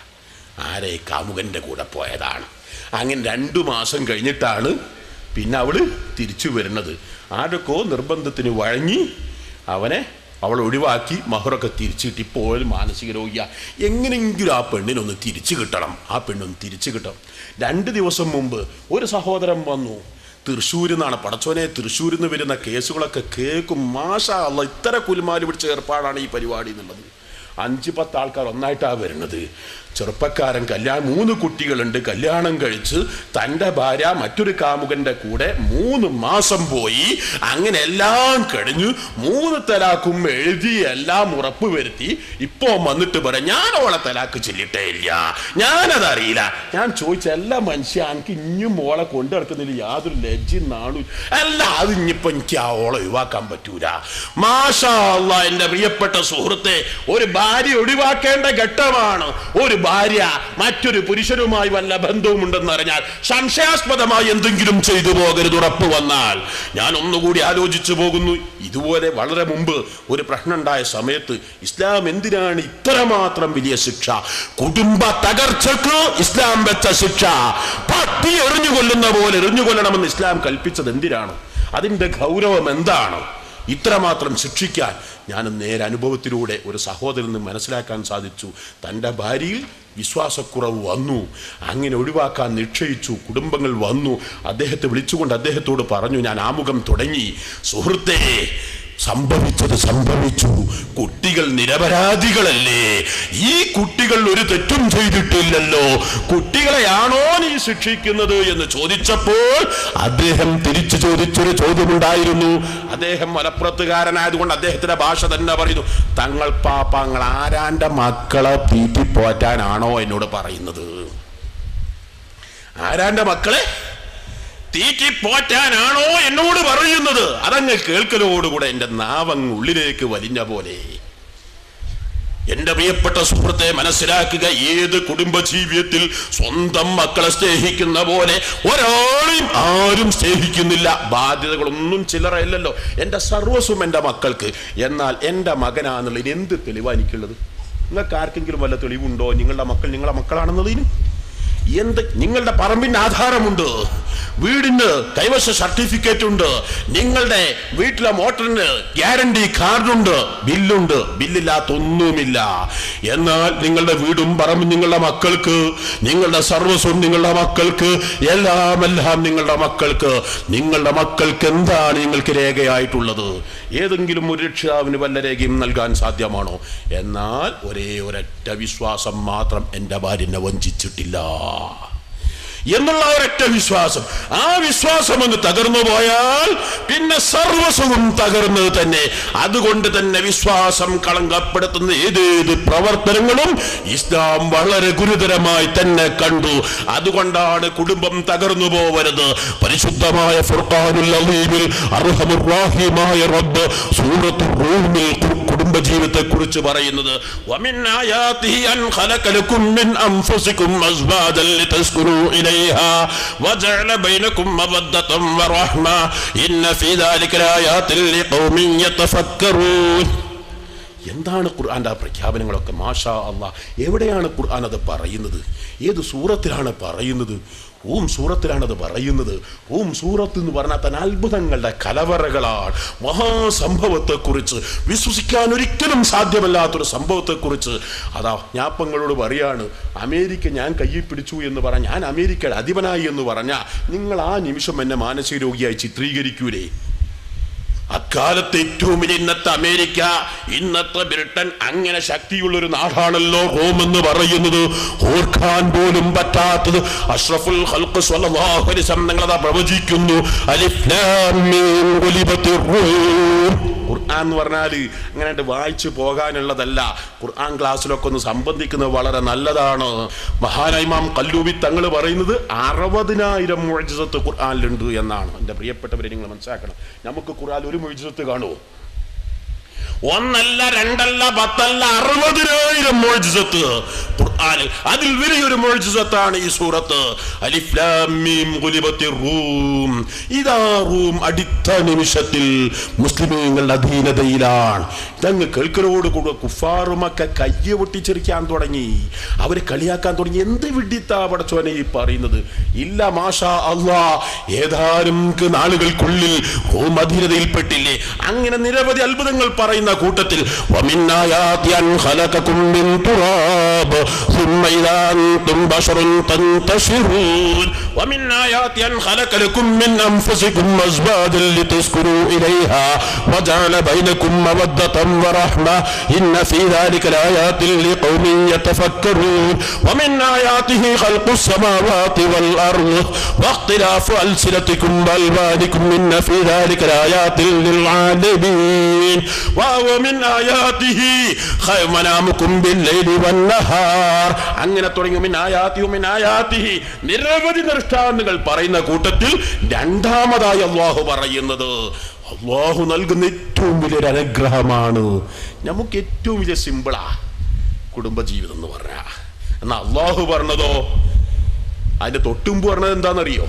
ആരെ കാമുകൻ്റെ കൂടെ പോയതാണ്. അങ്ങനെ 2 മാസം കഴിഞ്ഞിട്ടാണ് പിന്നെ അവള് തിരിച്ചു വരുന്നത്. ആരൊക്കെ നിർബന്ധത്തിന് വഴങ്ങി അവനെ അവൾ ഒഴിവാക്കി മഹറൊക്കെ തിരിച്ചു കിട്ടി. ഇപ്പോൾ മാനസിക രോഗിയ. എങ്ങനെയെങ്കിലും ആ പെണ്ണിനൊന്ന് തിരിച്ചു കിട്ടണം. ആ പെണ്ണൊന്ന് തിരിച്ചു കിട്ടണം. 2 ദിവസം മുമ്പ് ഒരു സഹോദരൻ വന്നു. തൃശ്ശൂരിൽ നിന്നാണ്. പടച്ചോനെ, തൃശ്ശൂരിൽ നിന്ന് വരുന്ന കേസുകളൊക്കെ കേൾക്കും. മാഷാ അല്ലാഹ്, ഇത്ര കുലുമാല് പിടിച്ച ഏർപ്പാടാണ് ഈ പരിപാടി എന്നുള്ളത്. 5-10 ആൾക്കാർ ഒന്നായിട്ടാണ് വരുന്നത്. ചെറുപ്പക്കാരൻ 3 കുട്ടികളുണ്ട്. കല്യാണം കഴിച്ച് തൻ്റെ ഭാര്യ മറ്റൊരു കാമുകൻ്റെ കൂടെ 3 മാസം പോയി. അങ്ങനെ എല്ലാം കഴിഞ്ഞു 3 തലാക്കും എഴുതി എല്ലാം ഉറപ്പ് വരുത്തി. ഇപ്പോൾ വന്നിട്ട് പറയാം, ഞാൻ ഓളെ തലാക്ക് ചൊല്ലിട്ടേ ഇല്ല, ഞാനതറിയില്ല. ഞാൻ ചോദിച്ച എല്ലാ മനുഷ്യ എനിക്ക് ഇനിയും ഓളെ കൊണ്ടു നടക്കുന്നതിൽ യാതൊരു ലജ്ജയും നാണു അല്ല. അത് ഇനിയിപ്പോൾ എനിക്ക് ആ ഓളെ ഒഴിവാക്കാൻ പറ്റൂല. മാഷാ അല്ലാഹ്, എൻ്റെ പ്രിയപ്പെട്ട സുഹൃത്തെ, ഒരു ഭാര്യ ഒഴിവാക്കേണ്ട ഘട്ടമാണ്. ഒരു ഭാര്യ മറ്റൊരു പുരുഷനുമായി വല്ല ബന്ധവുമുണ്ടെന്ന് അറിഞ്ഞാൽ സംശയാസ്പദമായി എന്തെങ്കിലും ചെയ്തു പോകരുത്. ഉറപ്പ് വന്നാൽ ഞാൻ ഒന്നുകൂടി ആലോചിച്ചു പോകുന്നു. ഇതുപോലെ വളരെ മുമ്പ് ഒരു പ്രശ്നം ഉണ്ടായ സമയത്ത് ഇസ്ലാം എന്തിനാണ് ഇത്രമാത്രം വലിയ ശിക്ഷ? കുടുംബ തകർച്ചക്ക് ഇസ്ലാം വെച്ച ശിക്ഷ. പട്ടി എറിഞ്ഞുകൊല്ലുന്ന പോലെ എറിഞ്ഞുകൊല്ലണമെന്ന് ഇസ്ലാം കൽപ്പിച്ചത് എന്തിനാണ്? അതിന്റെ ഗൗരവം എന്താണ്? ഇത്രമാത്രം ശിക്ഷിക്കാൻ ഞാൻ നേരെ അനുഭവത്തിലൂടെ ഒരു സഹോദരൻ നിന്ന് മനസ്സിലാക്കാൻ സാധിച്ചു. തൻ്റെ ഭാര്യയിൽ വിശ്വാസക്കുറവ് വന്നു. അങ്ങനെ ഒഴിവാക്കാൻ നിശ്ചയിച്ചു. കുടുംബങ്ങൾ വന്നു. അദ്ദേഹത്തെ വിളിച്ചുകൊണ്ട് അദ്ദേഹത്തോട് പറഞ്ഞു, ഞാൻ ആമുഖം തുടങ്ങി. സുഹൃത്തേ, സംഭവിച്ചത് സംഭവിച്ചു. കുട്ടികൾ നിരപരാധികളല്ലേ? ഈ കുട്ടികൾ ഒരു തെറ്റും ചെയ്തിട്ടില്ലല്ലോ. കുട്ടികളെയാണോ നീ ശിക്ഷിക്കുന്നത് എന്ന് ചോദിച്ചപ്പോൾ അദ്ദേഹം തിരിച്ചു ചോദിച്ചൊരു ചോദ്യമുണ്ടായിരുന്നു. അദ്ദേഹം മലപ്പുറത്തുകാരനായതുകൊണ്ട് അദ്ദേഹത്തിന്റെ ഭാഷ തന്നെ പറയുന്നു, തങ്ങൾ പാപ്പാങ്ങൾ ആരാന്റെ മക്കളെ തീറ്റിപ്പോറ്റാനാണോ എന്നോട് പറയുന്നത്? ആരാന്റെ മക്കളെ തീറ്റിപ്പോറ്റാനാണോ എന്നോട് പറയുന്നത്? അതങ്ങ് കേൾക്കലോടുകൂടെ എൻ്റെ നാവങ്ങ് ഉള്ളിലേക്ക് വലിഞ്ഞ പോലെ. എന്റെ പ്രിയപ്പെട്ട സുഹൃത്തെ, മനസ്സിലാക്കുക, ഏത് കുടുംബജീവിതത്തിൽ സ്വന്തം മക്കളെ സ്നേഹിക്കുന്ന പോലെ ഒരാളെയും ആരും സ്നേഹിക്കുന്നില്ല. ബാധ്യതകളൊന്നും ചില്ലറയില്ലല്ലോ. എൻ്റെ സർവസ്വം എൻ്റെ മക്കൾക്ക്. എന്നാൽ എൻ്റെ മകനാണെന്നുള്ളതിന് എന്ത് തെളിവാണ് എനിക്കുള്ളത്? നിങ്ങൾക്ക് ആർക്കെങ്കിലും വല്ല തെളിവുണ്ടോ നിങ്ങളുടെ മക്കൾ നിങ്ങളുടെ മക്കളാണെന്നുള്ളതിന്? നിങ്ങളുടെ പറമ്പിന് ആധാരമുണ്ട്, വീടിന് കൈവശ സർട്ടിഫിക്കറ്റ് ഉണ്ട്, നിങ്ങളുടെ വീട്ടിലെ മോട്ടറിന് ഗ്യാരണ്ടി കാർഡുണ്ട്, ബില്ലുണ്ട്. ബില്ലില്ലാത്ത ഒന്നുമില്ല. എന്നാൽ നിങ്ങളുടെ വീടും പറമ്പും നിങ്ങളുടെ മക്കൾക്ക്, നിങ്ങളുടെ സർവസ്വം നിങ്ങളുടെ മക്കൾക്ക്, എല്ലാം നിങ്ങളുടെ മക്കൾക്ക്. നിങ്ങളുടെ മക്കൾക്ക് എന്താണ് നിങ്ങൾക്ക് രേഖയായിട്ടുള്ളത്? ഏതെങ്കിലും ഒരു രക്ഷിതാവിന് വല്ല രേഖയും നൽകാൻ സാധ്യമാണോ? എന്നാൽ ഒരൊറ്റ വിശ്വാസം മാത്രം, എൻ്റെ ഭാര്യനെ വഞ്ചിച്ചിട്ടില്ല എന്നുള്ള ഒരൊറ്റ വിശ്വാസം. ആ വിശ്വാസം അങ്ങ് തകർന്നു പോയാൽ പിന്നെ സർവസ്വവും തകർന്നത് തന്നെ. അതുകൊണ്ട് തന്നെ വിശ്വാസം കളങ്കപ്പെടുത്തുന്ന ഏതേത് പ്രവർത്തനങ്ങളും ഇസ്ലാം വളരെ ഗുരുതരമായി തന്നെ കണ്ടു. അതുകൊണ്ടാണ് കുടുംബം തകർന്നു പോവരുത്. പരിശുദ്ധമായ ഫുർഖാനുൽ അലീമിൽ അർഹമുർ റഹീമായ റബ്ബ് സൂറത്തുർ റൂമിൽ കുടുംബജീവിതത്തെ കുറിച്ച് പറയുന്നത്, വമിൻ ആയാതിഹി അൻ ഖലഖ ലക്കും മിൻ അൻഫുസികും അസ്വാജൻ ലിതസ്കുനൂ ഇലൈഹാ വജഅല ബൈനകും മവദ്ദതൻ വറഹ്മ ഇന്ന ഫീ ദാലിക ലആയാതിൻ ലിഖൗമിൻ യതഫക്കറൂൻ. എന്താണ് ഖുർആന്റെ ആ പ്രഖ്യാപനങ്ങളൊക്കെ? മാഷാ അല്ലാഹ്. എവിടെയാണ് ഖുർആൻ അത് പറയുന്നത്? ഏത് സൂറത്തിലാണ് പറയുന്നത്? സൂറത്തിലാണത് പറയുന്നത്. സൂറത്ത് എന്ന് പറഞ്ഞാൽ തന്നെ അത്ഭുതങ്ങളുടെ കലവറകളാണ്. മഹാസംഭവത്തെക്കുറിച്ച്, വിശ്വസിക്കാൻ ഒരിക്കലും സാധ്യമല്ലാത്തൊരു സംഭവത്തെക്കുറിച്ച്. അതാ ഞാപ്പങ്ങളോട് പറയാണ്, അമേരിക്ക ഞാൻ കയ്യിൽ പിടിച്ചു എന്ന് പറഞ്ഞാൽ, ഞാൻ അമേരിക്കയുടെ അധിപനായി എന്ന് പറഞ്ഞാൽ നിങ്ങൾ ആ നിമിഷം എന്നെ മാനസിക രോഗിയായി ചിത്രീകരിക്കൂലേ? അക്കാലത്ത് ഏറ്റവും വലിയ ഇന്നത്തെ അമേരിക്ക, ഇന്നത്തെ ബ്രിട്ടൻ, അങ്ങനെ ശക്തിയുള്ളൊരു നാടാണല്ലോ റോം എന്ന് പറയുന്നത്. ഓർക്കാൻ പോലും പറ്റാത്തത് അഷ്റഫുൽ ഖൽഖ് സ്വല്ലല്ലാഹു അലൈഹി വസല്ലം തങ്ങളതാ പ്രവചിക്കുന്നു, അലിഫ് ലാം മീം ഗുലിബത്തിർ റൂം. ഖുർആൻ എന്ന് പറഞ്ഞാൽ അങ്ങനെ വായിച്ചു പോകാനുള്ളതല്ല. ഖുർആൻ ക്ലാസ്സിലൊക്കെ ഒന്ന് സംബന്ധിക്കുന്നത് വളരെ നല്ലതാണ്. മഹാനായ ഇമാം ഖല്ലൂബി തങ്ങൾ പറയുന്നത് 60,000 മുഅ്ജിസത്ത് ഖുർആനിലുണ്ട് എന്നാണ്. എൻ്റെ പ്രിയപ്പെട്ടവരെ, നിങ്ങൾ മനസ്സിലാക്കണം, നമുക്ക് ഖുർആൻ ഒരു മുഅ്ജിസത്ത് കാണുമോ? 1 അല്ല 2 അല്ല 10 അല്ല 60,000 മുഅ്ജിസത്ത് ഖുർആനിൽ. അതിൽ വലിയൊരു മുഅ്ജിസത്താണ് ഈ സൂറത്ത്. അലിഫ് ലാം മീം ഗുലിബത്തിർ റൂം. ഇതാ റൂം അടുത്ത നിമിഷത്തിൽ മുസ്ലിമീങ്ങളുടെ അധീനതയിലാണ്. ഇതങ്ങ് കേൾക്കലോടുകൂടെ കുഫാറുമൊക്കെ കയ്യെ പൊട്ടിച്ചെറിക്കാൻ തുടങ്ങി, അവരെ കളിയാക്കാൻ തുടങ്ങി. എന്ത് വിഡിത്താ പടച്ചോനെ ഈ പറയുന്നത്? ഇല്ല, മാഷാ അല്ലാഹ്, ഏതാനും നാളുകൾക്കുള്ളിൽ റൂം അധീനതയിൽപ്പെട്ടില്ലേ. അങ്ങനെ നിരവധി അത്ഭുതങ്ങൾ പറയുന്ന കൂട്ടത്തിൽ വമിൻ ആയാതി അൻ ഖലഖകും മിൻ തുറാബ് സുമ്മ ഇദാ അൻതും ബശറുൻ തൻതശിറൂൻ വമിൻ ആയാതി അൻ ഖലഖ ലക്കും മിൻ അൻഫുസികും അസ്ബാദൻ ലിതസ്കുനൂ ഇലൈഹാ വജഅല ബൈനകും മവദ്ദതൻ വറഹ്മ ഇന്ന ഫീ ദാലിക ലആയാതിൻ ലിഖൗമിൻ യതഫക്കറൂൻ വമിൻ ആയാതിഹി ഖൽഖുസ് സമാവാതി വൽ അർദ് വഖ്തിലാഫു അൽസിനതികും വഅൽവാനികും ഇന്ന ഫീ ദാലിക ലആയാതിൻ ലിൽആലമീൻ വമിൻ ആയാതിഹി മനാമുകും ബില്ലൈലി വന്നഹാർ. അങ്ങനെ തുടങ്ങി മിൻ ആയാതിഹി നിരവധി ദൃഷ്ടാന്തങ്ങൾ പറയുന്ന കൂട്ടത്തിൽ രണ്ടാമതായി അല്ലാഹു പറയുന്നത് അല്ലാഹു നൽകുന്ന ഏറ്റവും വലിയൊരു അനുഗ്രഹമാണ്. നമുക്ക് ഏറ്റവും വലിയ സിമ്പിളാ കുടുംബജീവിതം എന്ന് പറഞ്ഞ. എന്നാ അല്ലാഹു പറഞ്ഞതോ അതിന്റെ തൊട്ടുമ്പ് പറഞ്ഞത് എന്താണെന്നറിയോ?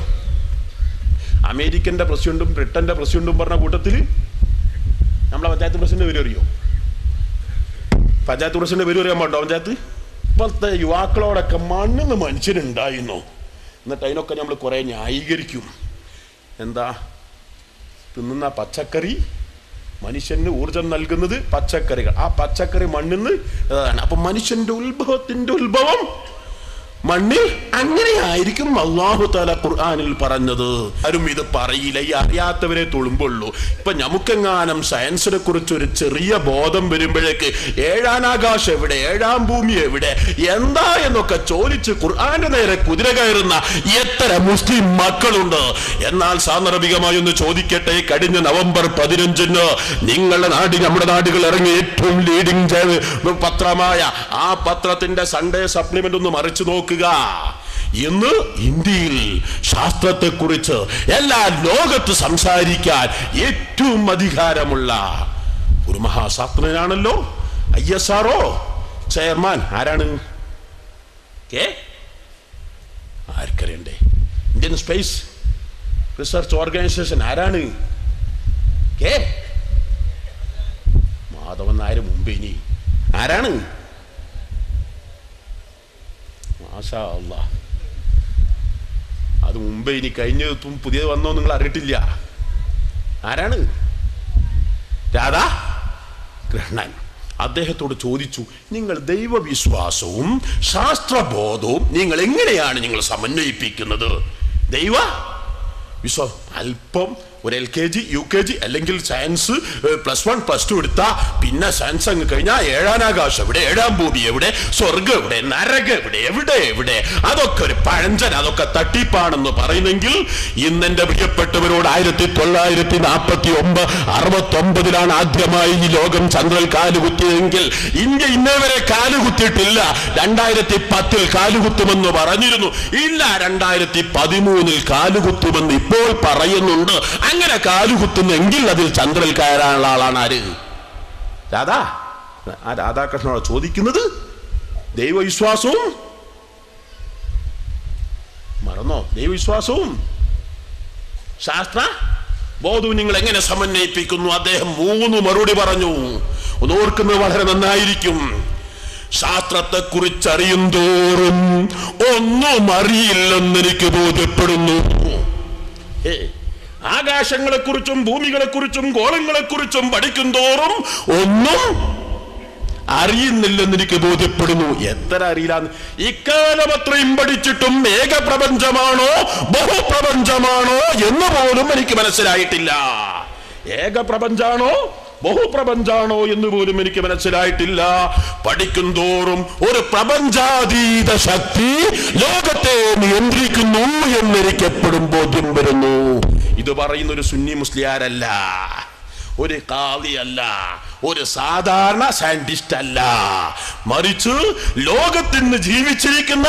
അമേരിക്കന്റെ പ്രസിഡന്റും ബ്രിട്ടന്റെ പ്രസിഡന്റും പറഞ്ഞ കൂട്ടത്തിൽ നമ്മളെ പഞ്ചായത്ത് പ്രസിഡന്റ് പേര് അറിയോ? പഞ്ചായത്ത് പ്രസിഡന്റ് പേര് അറിയാൻ പാട്ടോ? പഞ്ചായത്ത് ഇപ്പോഴത്തെ യുവാക്കളോടൊക്കെ മണ്ണെന്ന് മനുഷ്യനുണ്ടായിരുന്നു. എന്നിട്ട് അതിനൊക്കെ നമ്മൾ കുറെ ന്യായീകരിക്കും. എന്താ തിന്നുന്ന പച്ചക്കറി മനുഷ്യന് ഊർജം നൽകുന്നത് പച്ചക്കറികൾ, ആ പച്ചക്കറി മണ്ണിന്ന് അതാണ്. അപ്പൊ മനുഷ്യന്റെ ഉത്ഭവം മണ്ണിൽ അങ്ങനെയായിരിക്കും അല്ലാഹു തആല ഖുർആനിൽ പറഞ്ഞത്. ആരും ഇത് പറയില്ല, ഈ അറിയാത്തവരെ തുളുമ്പുള്ളൂ. ഇപ്പൊ നമുക്കെങ്ങാനും സയൻസിനെ കുറിച്ച് ഒരു ചെറിയ ബോധം വരുമ്പോഴേക്ക് ഏഴാനാകാശം എവിടെ, ഏഴാം ഭൂമി എവിടെ, എന്താ എന്നൊക്കെ ചോദിച്ച് ഖുർആന്റെ നേരെ കുതിര കയറുന്ന എത്ര മുസ്ലിം മക്കളുണ്ട്. എന്നാൽ സാന്ദർഭികമായി ഒന്ന് ചോദിക്കട്ടെ, കഴിഞ്ഞ നവംബർ 15 നിങ്ങളുടെ നമ്മുടെ നാടുകൾ ഇറങ്ങിയ ഏറ്റവും ലീഡിംഗ് പത്രമായ ആ പത്രത്തിന്റെ സൺഡേ സപ്ലിമെന്റ് ഒന്ന് മറിച്ചു നോക്കുക. ഇന്ന് ഇന്ത്യയിൽ ശാസ്ത്രത്തെക്കുറിച്ച് എല്ലാ ലോകത്ത് സംസാരിക്കാൻ ഏറ്റവും അധികാരമുള്ള ഒരു മഹാശാസ്ത്രജ്ഞനാണല്ലോ ISRO ചെയർമാൻ. ആരാണ്? ആർക്കറിയണ്ടേ? ഇന്ത്യൻ സ്പേസ് റിസർച്ച് ഓർഗനൈസേഷൻ ആരാണ്? മാധവൻ നായർ മുമ്പേനി ആരാണ്? മാഷാ അല്ലാഹ്. അത് മുമ്പേ ഇനി കഴിഞ്ഞതും പുതിയത് വന്നോ നിങ്ങൾ അറിയിട്ടില്ല. ആരാണ്? രാധാകൃഷ്ണൻ. അദ്ദേഹത്തോട് ചോദിച്ചു, നിങ്ങൾ ദൈവവിശ്വാസവും ശാസ്ത്രബോധവും നിങ്ങൾ എങ്ങനെയാണ് നിങ്ങൾ സമന്വയിപ്പിക്കുന്നത്? ദൈവ വിശ്വാസം അല്പം ഒരു LKG UKG അല്ലെങ്കിൽ സയൻസ് +1 +2 എടുത്താ പിന്നെ സയൻസ് അങ്ങ് കഴിഞ്ഞാൽ ഏഴാനാകാശം എവിടെ, ഏഴാം ഭൂമി എവിടെ, സ്വർഗം എവിടെ, നരകം എവിടെ, എവിടെ എവിടെ, അതൊക്കെ ഒരു പഴഞ്ചൻ, അതൊക്കെ തട്ടിപ്പാണെന്ന് പറയുന്നെങ്കിൽ ഇന്നെന്റെ പ്രിയപ്പെട്ടവരോട് 1969 ആദ്യമായി ഈ ലോകം ചന്ദ്രൻ കാലുകുത്തിയതെങ്കിൽ ഇന്ത്യ ഇന്നേവരെ കാലുകുത്തിയിട്ടില്ല. 2010 കാലുകുത്തുമെന്ന് പറഞ്ഞിരുന്നു. ഇല്ല, 2013 കാലുകുത്തുമെന്ന് ഇപ്പോൾ പറയുന്നുണ്ട്. അങ്ങനെ കാലുകുത്തുന്നെങ്കിൽ അതിൽ ചന്ദ്രൽ കയറാനുള്ള ആളാണ് ആര്? രാധാകൃഷ്ണനോട് ചോദിക്കുന്നത്. ദൈവവിശ്വാസവും മറന്നോ? ദൈവവിശ്വാസവും ശാസ്ത്ര ബോധവും നിങ്ങൾ എങ്ങനെ സമന്വയിപ്പിക്കുന്നു? അദ്ദേഹം 3 മറുപടി പറഞ്ഞു. ഒന്ന് ഓർക്കുന്നത് വളരെ നന്നായിരിക്കും. ശാസ്ത്രത്തെ കുറിച്ച് അറിയും തോറും ഒന്നും അറിയില്ലെന്ന് എനിക്ക് ബോധ്യപ്പെടുന്നു. ആകാശങ്ങളെക്കുറിച്ചും ഭൂമികളെക്കുറിച്ചും ഗോളങ്ങളെക്കുറിച്ചും പഠിക്കും തോറും ഒന്നും അറിയുന്നില്ലെന്ന് എനിക്ക് ബോധ്യപ്പെടുന്നു. എത്ര അറിയില്ല. ഇക്കാലം അത്രയും പഠിച്ചിട്ടും ഏകപ്രപഞ്ചമാണോ ബഹുപ്രപഞ്ചമാണോ എന്ന് പോലും എനിക്ക് മനസ്സിലായിട്ടില്ല. ഏകപ്രപഞ്ചാണോ ബഹുപ്രപഞ്ചാണോ എന്ന് പോലും എനിക്ക് മനസ്സിലായിട്ടില്ല. പഠിക്കും തോറും ഒരു പ്രപഞ്ചാതീത ശക്തി ലോകത്തെ നിയന്ത്രിക്കുന്നു എന്നെനിക്ക് എപ്പോഴും ബോധ്യം വരുന്നു. ഇത് പറയുന്ന ഒരു സുന്നി മുസ്ലിയാരല്ല, ഒരു ഖാദിയല്ല, ഒരു സാധാരണ സയന്റിസ്റ്റ് അല്ല, മറിച്ച് ലോകത്തിന് ജീവിച്ചിരിക്കുന്ന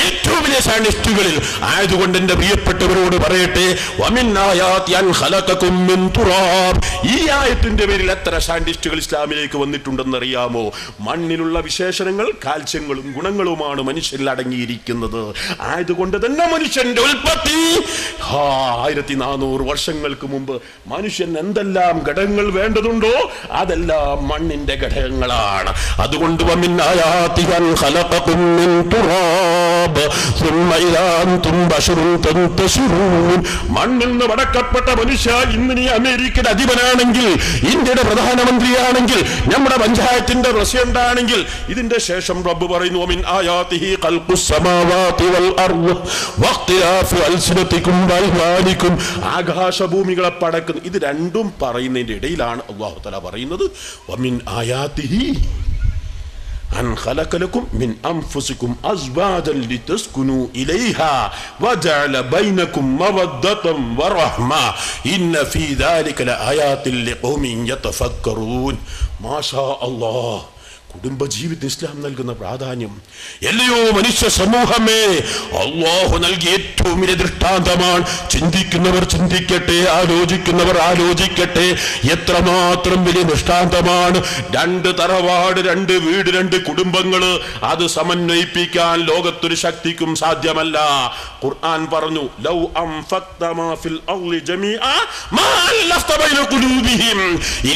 ഏറ്റവും വലിയ സയന്റിസ്റ്റുകളിൽ ആയതുകൊണ്ട് എന്റെ പ്രിയപ്പെട്ടവരോട് പറയട്ടെ, ഈ ആയത്തിന്റെ പേരിൽ എത്ര സയന്റിസ്റ്റുകൾ ഇസ്ലാമിലേക്ക് വന്നിട്ടുണ്ടെന്ന് അറിയാമോ? മണ്ണിലുള്ള വിശേഷണങ്ങൾ, കാൽസ്യങ്ങളും ഗുണങ്ങളുമാണ് മനുഷ്യരിൽ അടങ്ങിയിരിക്കുന്നത്. ആയതുകൊണ്ട് തന്നെ മനുഷ്യന്റെ ഉൽപ്പത്തി 1400 വർഷങ്ങൾക്ക് മുമ്പ് മനുഷ്യൻ എന്തെല്ലാം ഘടകങ്ങൾ വേണ്ടതുണ്ടോ അതെല്ലാം എല്ലാം മണ്ണിന്റെ ഘടകങ്ങളാണ്. അതുകൊണ്ട് വമിൻ ആയാതിഹി അൻ ഖലഖകും മിൻ തുറാബ് സുമ്മ ഇദാ അൻതും ബശറുൻ തൻതശിറൂൻ. മണ്ണിൽ നിന്ന് പടക്കപ്പെട്ട മനുഷ്യ, ഇന്ന് നീ അമേരിക്കയുടെ അധിപനാണെങ്കിൽ, ഇന്ത്യയുടെ പ്രധാനമന്ത്രിയാണെങ്കിൽ, നമ്മുടെ പഞ്ചായത്തിന്റെ പ്രസിഡന്റ് ആണെങ്കിൽ, ഇതിന്റെ ശേഷം റബ്ബ് പറയുന്നു വമിൻ ആയാതിഹി ഖൽഖുസ് സമാവാതി വൽ അർദ് വഖ്തിലാഫു അൽസിനതികും വഅൽവാനികും. ആകാശഭൂമികളെ പടക്കുന്നു. ഇത് രണ്ടും പറയുന്നതിന്റെ ഇടയിലാണ് അല്ലാഹു തആല പറയുന്നത് വമിൻ ആയാതിഹി അൻ ഖലഖ ലക്കും മിൻ അൻഫുസികും അസ്വാജൻ ലിതസ്കുനു ഇലൈഹാ വജഅല ബൈനകും മവദ്ദതൻ വറഹ്മ ഇന്ന ഫീ ദാലിക ലആയാതിൻ ലിഖൗമിൻ യതഫക്കറൂൻ. മാഷാ അല്ലാഹ്. കുടുംബജീവിതത്തിന് ഇസ്ലാം നൽകുന്ന പ്രാധാന്യം എല്ലയോ മനുഷ്യ സമൂഹമേ, അല്ലാഹു നൽകിയ ഏറ്റവും വലിയ ദൃഷ്ടാന്തമാണ്. ചിന്തിക്കുന്നവർ ചിന്തിക്കട്ടെ, ആലോചിക്കുന്നവർ ആലോചിക്കട്ടെ. എത്രമാത്രം വലിയ ദൃഷ്ടാന്തമാണ്. 2 തറവാട്, 2 വീട്, 2 കുടുംബങ്ങള്, അത് സമന്വയിപ്പിക്കാൻ ലോകത്തൊരു ശക്തിക്കും സാധ്യമല്ല. ഖുർആൻ പറഞ്ഞു ലൗ അൻഫഖ്ത മാ ഫിൽ അർളി ജമീഅ മാ അല്ലഫ്ത ബൈന ഖുലൂബിഹിം.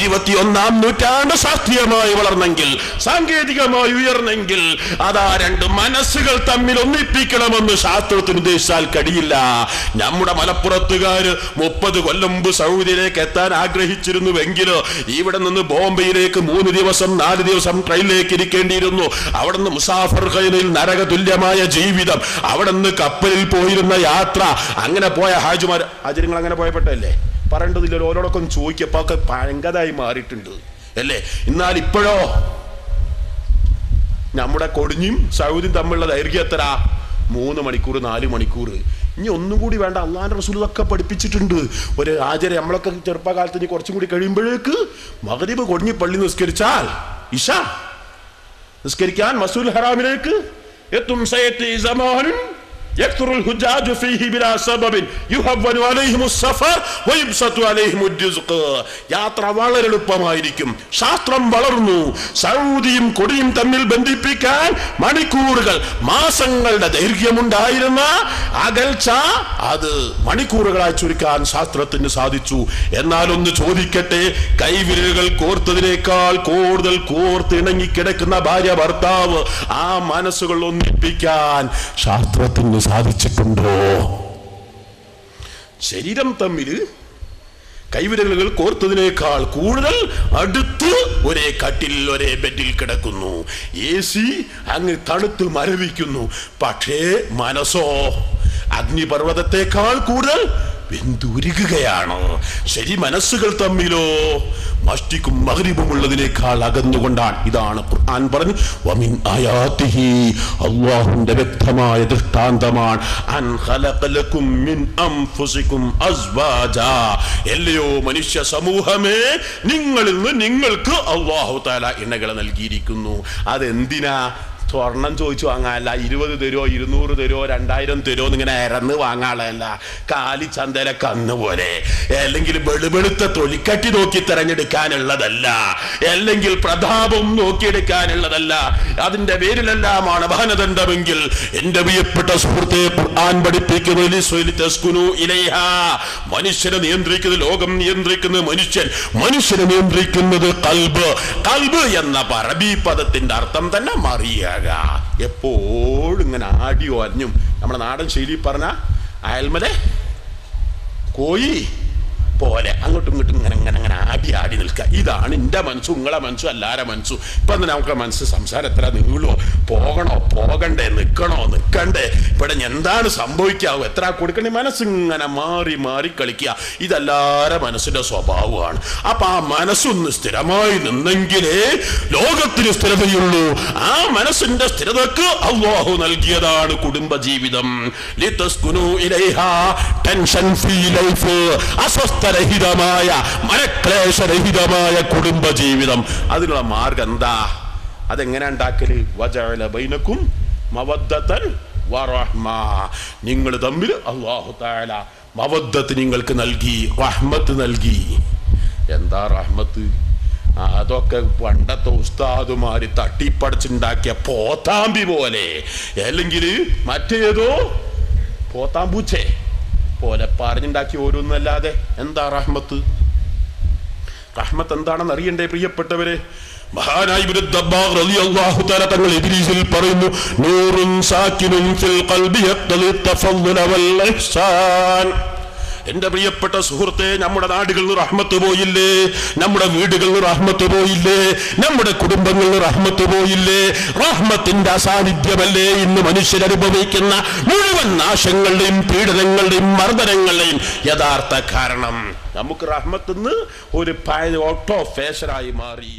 21-ാം നൂറ്റാണ്ട് ശാസ്ത്രീയമായി വളർന്നെങ്കിൽ, സാങ്കേതികമായി ഉയർന്നെങ്കിൽ, അതാ 2 മനസ്സുകൾ തമ്മിൽ ഒന്നിപ്പിക്കണമെന്ന് ശാസ്ത്രത്തിന് ഉദ്ദേശിച്ചാൽ കഴിയില്ല. നമ്മുടെ മലപ്പുറത്തുകാര് 30 കൊല്ലം മുമ്പ് സൗദിയിലേക്ക് എത്താൻ ആഗ്രഹിച്ചിരുന്നുവെങ്കിൽ ഇവിടെ നിന്ന് ബോംബെയിലേക്ക് 3 ദിവസം 4 ദിവസം ട്രെയിനിലേക്ക് ഇരിക്കേണ്ടിയിരുന്നു. അവിടെ നിന്ന് മുസാഫർ ഖൈനിൽ നരക തുല്യമായ ജീവിതം, അവിടെ നിന്ന് കപ്പലിൽ പോയിരുന്ന യാത്ര. അങ്ങനെ പോയ ഹാജിമാർ, ഹാജിങ്ങൾ അങ്ങനെ പോയപ്പെട്ടല്ലേ, പറയേണ്ടതില്ലല്ലോ. ഓരോടൊക്കെ ചോദിക്കപ്പോ ഒക്കെ പഴങ്കതായി മാറിയിട്ടുണ്ട് അല്ലേ. എന്നാൽ ഇപ്പോഴോ നമ്മുടെ കൊടിഞ്ഞും സൗദിയും തമ്മിലുള്ള ദൈർഘ്യം എത്ര? 3 മണിക്കൂർ 4 മണിക്കൂർ. ഇനി ഒന്നും കൂടി വേണ്ട. അള്ളാന്റെ റസൂൽ ഇതൊക്കെ പഠിപ്പിച്ചിട്ടുണ്ട്. ഒരു ആചാര്യ നമ്മളൊക്കെ ചെറുപ്പകാലത്ത് ഇനി കുറച്ചും കൂടി കഴിയുമ്പോഴേക്ക് മഗ്രിബ് കൊടിഞ്ഞ് പള്ളി നിസ്കരിച്ചാൽ ഇശ നിസ്കരിക്കാൻ മസ്ജിദുൽ ഹറാമിലേക്ക് എത്തും. സയത്തി സമാനുൻ يكثر الحجاج فيه بلا سبب يهون عليهم السفر ويبسط عليهم الرزق. യാത്ര വളരെ എളുപ്പമായിരിക്കും. ശാസ്ത്രം വളർന്നു. സൗദിയും കൊടിയും തമ്മിൽ ബന്ധിപ്പിക്കാൻ മണിക്കൂറുകൾ, മാസങ്ങളുടെ ദൈർഘ്യമുണ്ടായിരുന്ന അകൽച്ച അത് മണിക്കൂറുകളായി ചുരുക്കാൻ ശാസ്ത്രത്തിന് സാധിച്ചു. എന്നാൽ ഒന്ന് ചോദിക്കട്ടെ, കൈവിരലുകൾ കോർത്തതിനേക്കാൾ കൂടുതൽ കോർത്തിണങ്ങിക്കിടക്കുന്ന ഭാര്യ ഭർത്താവ്, ആ മനസ്സുകൾ ഒന്നിപ്പിക്കാൻ ശാസ്ത്രത്തിന് സാധിച്ചിട്ടുണ്ടോ? ശരീരം തമ്മിൽ കൈവിരലുകൾ കോർത്തതിനേക്കാൾ കൂടുതൽ അടുത്ത് ഒരേ കട്ടിൽ, ഒരേ ബെഡിൽ കിടക്കുന്നു. AC അങ്ങ് തണുത്ത് മരവിക്കുന്നു. പക്ഷേ മനസ്സോ അഗ്നിപർവ്വതത്തെക്കാൾ കൂടുതൽ വെന്തുരുകുകയാണ്. ശരി, മനസ്സുകൾ തമ്മിലോ മഷ്ടിക്കും മഗ്രിബും ഉള്ളതിനേക്കാൾ അകന്നുകൊണ്ടാണ്. ഇതാണ് ഖുർആൻ പറഞ്ഞു വമിൻ ആയാതിഹി, അല്ലാഹുവിന്റെ വ്യക്തമായ ദൃഷ്ടാന്തമാണ്. അൻ ഖലഖ ലക്കും മിൻ അൻഫുസികും അസ്വാജാ. എല്ലയോ മനുഷ്യ സമൂഹമേ, നിങ്ങളിൽ നിന്ന് നിങ്ങൾക്ക് അല്ലാഹു തആല ഇണകളെ നൽകിയിരിക്കുന്നു. അതെന്തിനാ? സ്വർണം ചോദിച്ചു വാങ്ങാനല്ല, 20 തരുമോ 200 തരുമോ 2000 തരുമോ എന്നിങ്ങനെ ഇറന്ന് വാങ്ങാളല്ല. കാലി ചന്തയിലെ കന്ന് പോലെ, അല്ലെങ്കിൽ വെളുവെളുത്ത തൊലിക്കട്ടി നോക്കി തെരഞ്ഞെടുക്കാനുള്ളതല്ല, അല്ലെങ്കിൽ പ്രതാപം നോക്കിയെടുക്കാനുള്ളതല്ല. അതിന്റെ പേരിലെല്ലാമാണ് ബഹനദണ്ഡമെങ്കിൽ എന്റെ പ്രിയപ്പെട്ട സുഹൃത്തെ, ഖുർആൻ പഠിപ്പിക്കുന്നത് മനുഷ്യനെ നിയന്ത്രിക്കുന്നത്, ലോകം നിയന്ത്രിക്കുന്നത് മനുഷ്യൻ, മനുഷ്യനെ നിയന്ത്രിക്കുന്നത് കൽബ്. കൽബ് എന്ന അറബി പദത്തിന്റെ അർത്ഥം തന്നെ മറിയാക. എപ്പോഴും ഇങ്ങനെ ആടിയോ അഞ്ഞും, നമ്മുടെ നാടൻ ശൈലി പറഞ്ഞ അയൽമലെ കോയി പോലെ അങ്ങോട്ടും ഇങ്ങോട്ടും ഇങ്ങനെ ഇങ്ങനെ ഇങ്ങനെ ആടി നിൽക്കുക. ഇതാണ് എൻ്റെ മനസ്സും നിങ്ങളെ മനസ്സും എല്ലാവരുടെ മനസ്സും. ഇപ്പം തന്നെ നമുക്ക് മനസ്സ് സംസാരം എത്ര നീളോ, പോകണോ പോകണ്ടേ, നിൽക്കണോ നിൽക്കണ്ടേ, ഇവിടെ എന്താണ് സംഭവിക്കാവോ, എത്ര കൊടുക്കണേ, മനസ്സിങ്ങനെ മാറി മാറി കളിക്കുക. ഇതെല്ലാവരുടെ മനസ്സിൻ്റെ സ്വഭാവമാണ്. അപ്പം ആ മനസ്സൊന്ന് സ്ഥിരമായി നിന്നെങ്കിലേ ലോകത്തിന് സ്ഥിരതയുള്ളൂ. ആ മനസ്സിന്റെ സ്ഥിരതക്ക് അല്ലാഹു നൽകിയതാണ് കുടുംബജീവിതം. ടെൻഷൻ ഫ്രീ ലൈഫ്, രഹിതമായ മനക്ലേശരഹിതമായ കുടുംബജീവിതം. അതിനുള്ള മാർഗം എന്താ? അതെങ്ങനെ ഉണ്ടാക്കല്? വജഅല ബൈനക്കും മവദ്ദതൻ വറഹ്മ. നിങ്ങൾ തമ്മിൽ അല്ലാഹു തആല മവദ്ദത്ത് നിങ്ങൾക്ക് നൽകി, റഹ്മത്ത് നൽകി. എന്താ റഹ്മത്ത്? അതൊക്കെ പണ്ടത്തെ ഉസ്താദുമാര് തട്ടിപ്പടച്ചുണ്ടാക്കിയ പോത്താമ്പി പോലെ, അല്ലെങ്കിൽ മറ്റേതോ പോത്താമ്പൂച്ചേ പോലെ പറഞ്ഞുണ്ടാക്കി ഓരോന്നല്ലാതെ എന്താ റഹ്മത്ത്? റഹ്മത്ത് എന്താണെന്ന് അറിയണ്ടേ പ്രിയപ്പെട്ടവരെ? മഹാനായ ഇബ്നു ദബ്ബാഗ് റളിയല്ലാഹു തആല തങ്ങൾ ഇദ്രീസിൽ പറയുന്നു, നൂറുൻ സാകിനുൻ ഫിൽ ഖൽബി യഖ്തലി തഫദ്ദുല വൽ ഇഹ്സാൻ. എന്റെ പ്രിയപ്പെട്ട സുഹൃത്തെ, നമ്മുടെ നാടുകളിൽ റഹ്മത്ത് പോയില്ലേ? നമ്മുടെ വീടുകളിൽ റഹ്മത്ത് പോയില്ലേ? നമ്മുടെ കുടുംബങ്ങളിൽ റഹ്മത്ത് പോയില്ലേ? റഹ്മത്തിന്റെ അസാന്നിധ്യമല്ലേ ഇന്ന് മനുഷ്യരനുഭവിക്കുന്ന മുഴുവൻ നാശങ്ങളുടെയും പീഡനങ്ങളുടെയും മർദ്ദനങ്ങളുടെയും യഥാർത്ഥ കാരണം? നമുക്ക് റഹ്മത്ത് ഒരു ഓട്ടോ ഫാഷനായി മാറി.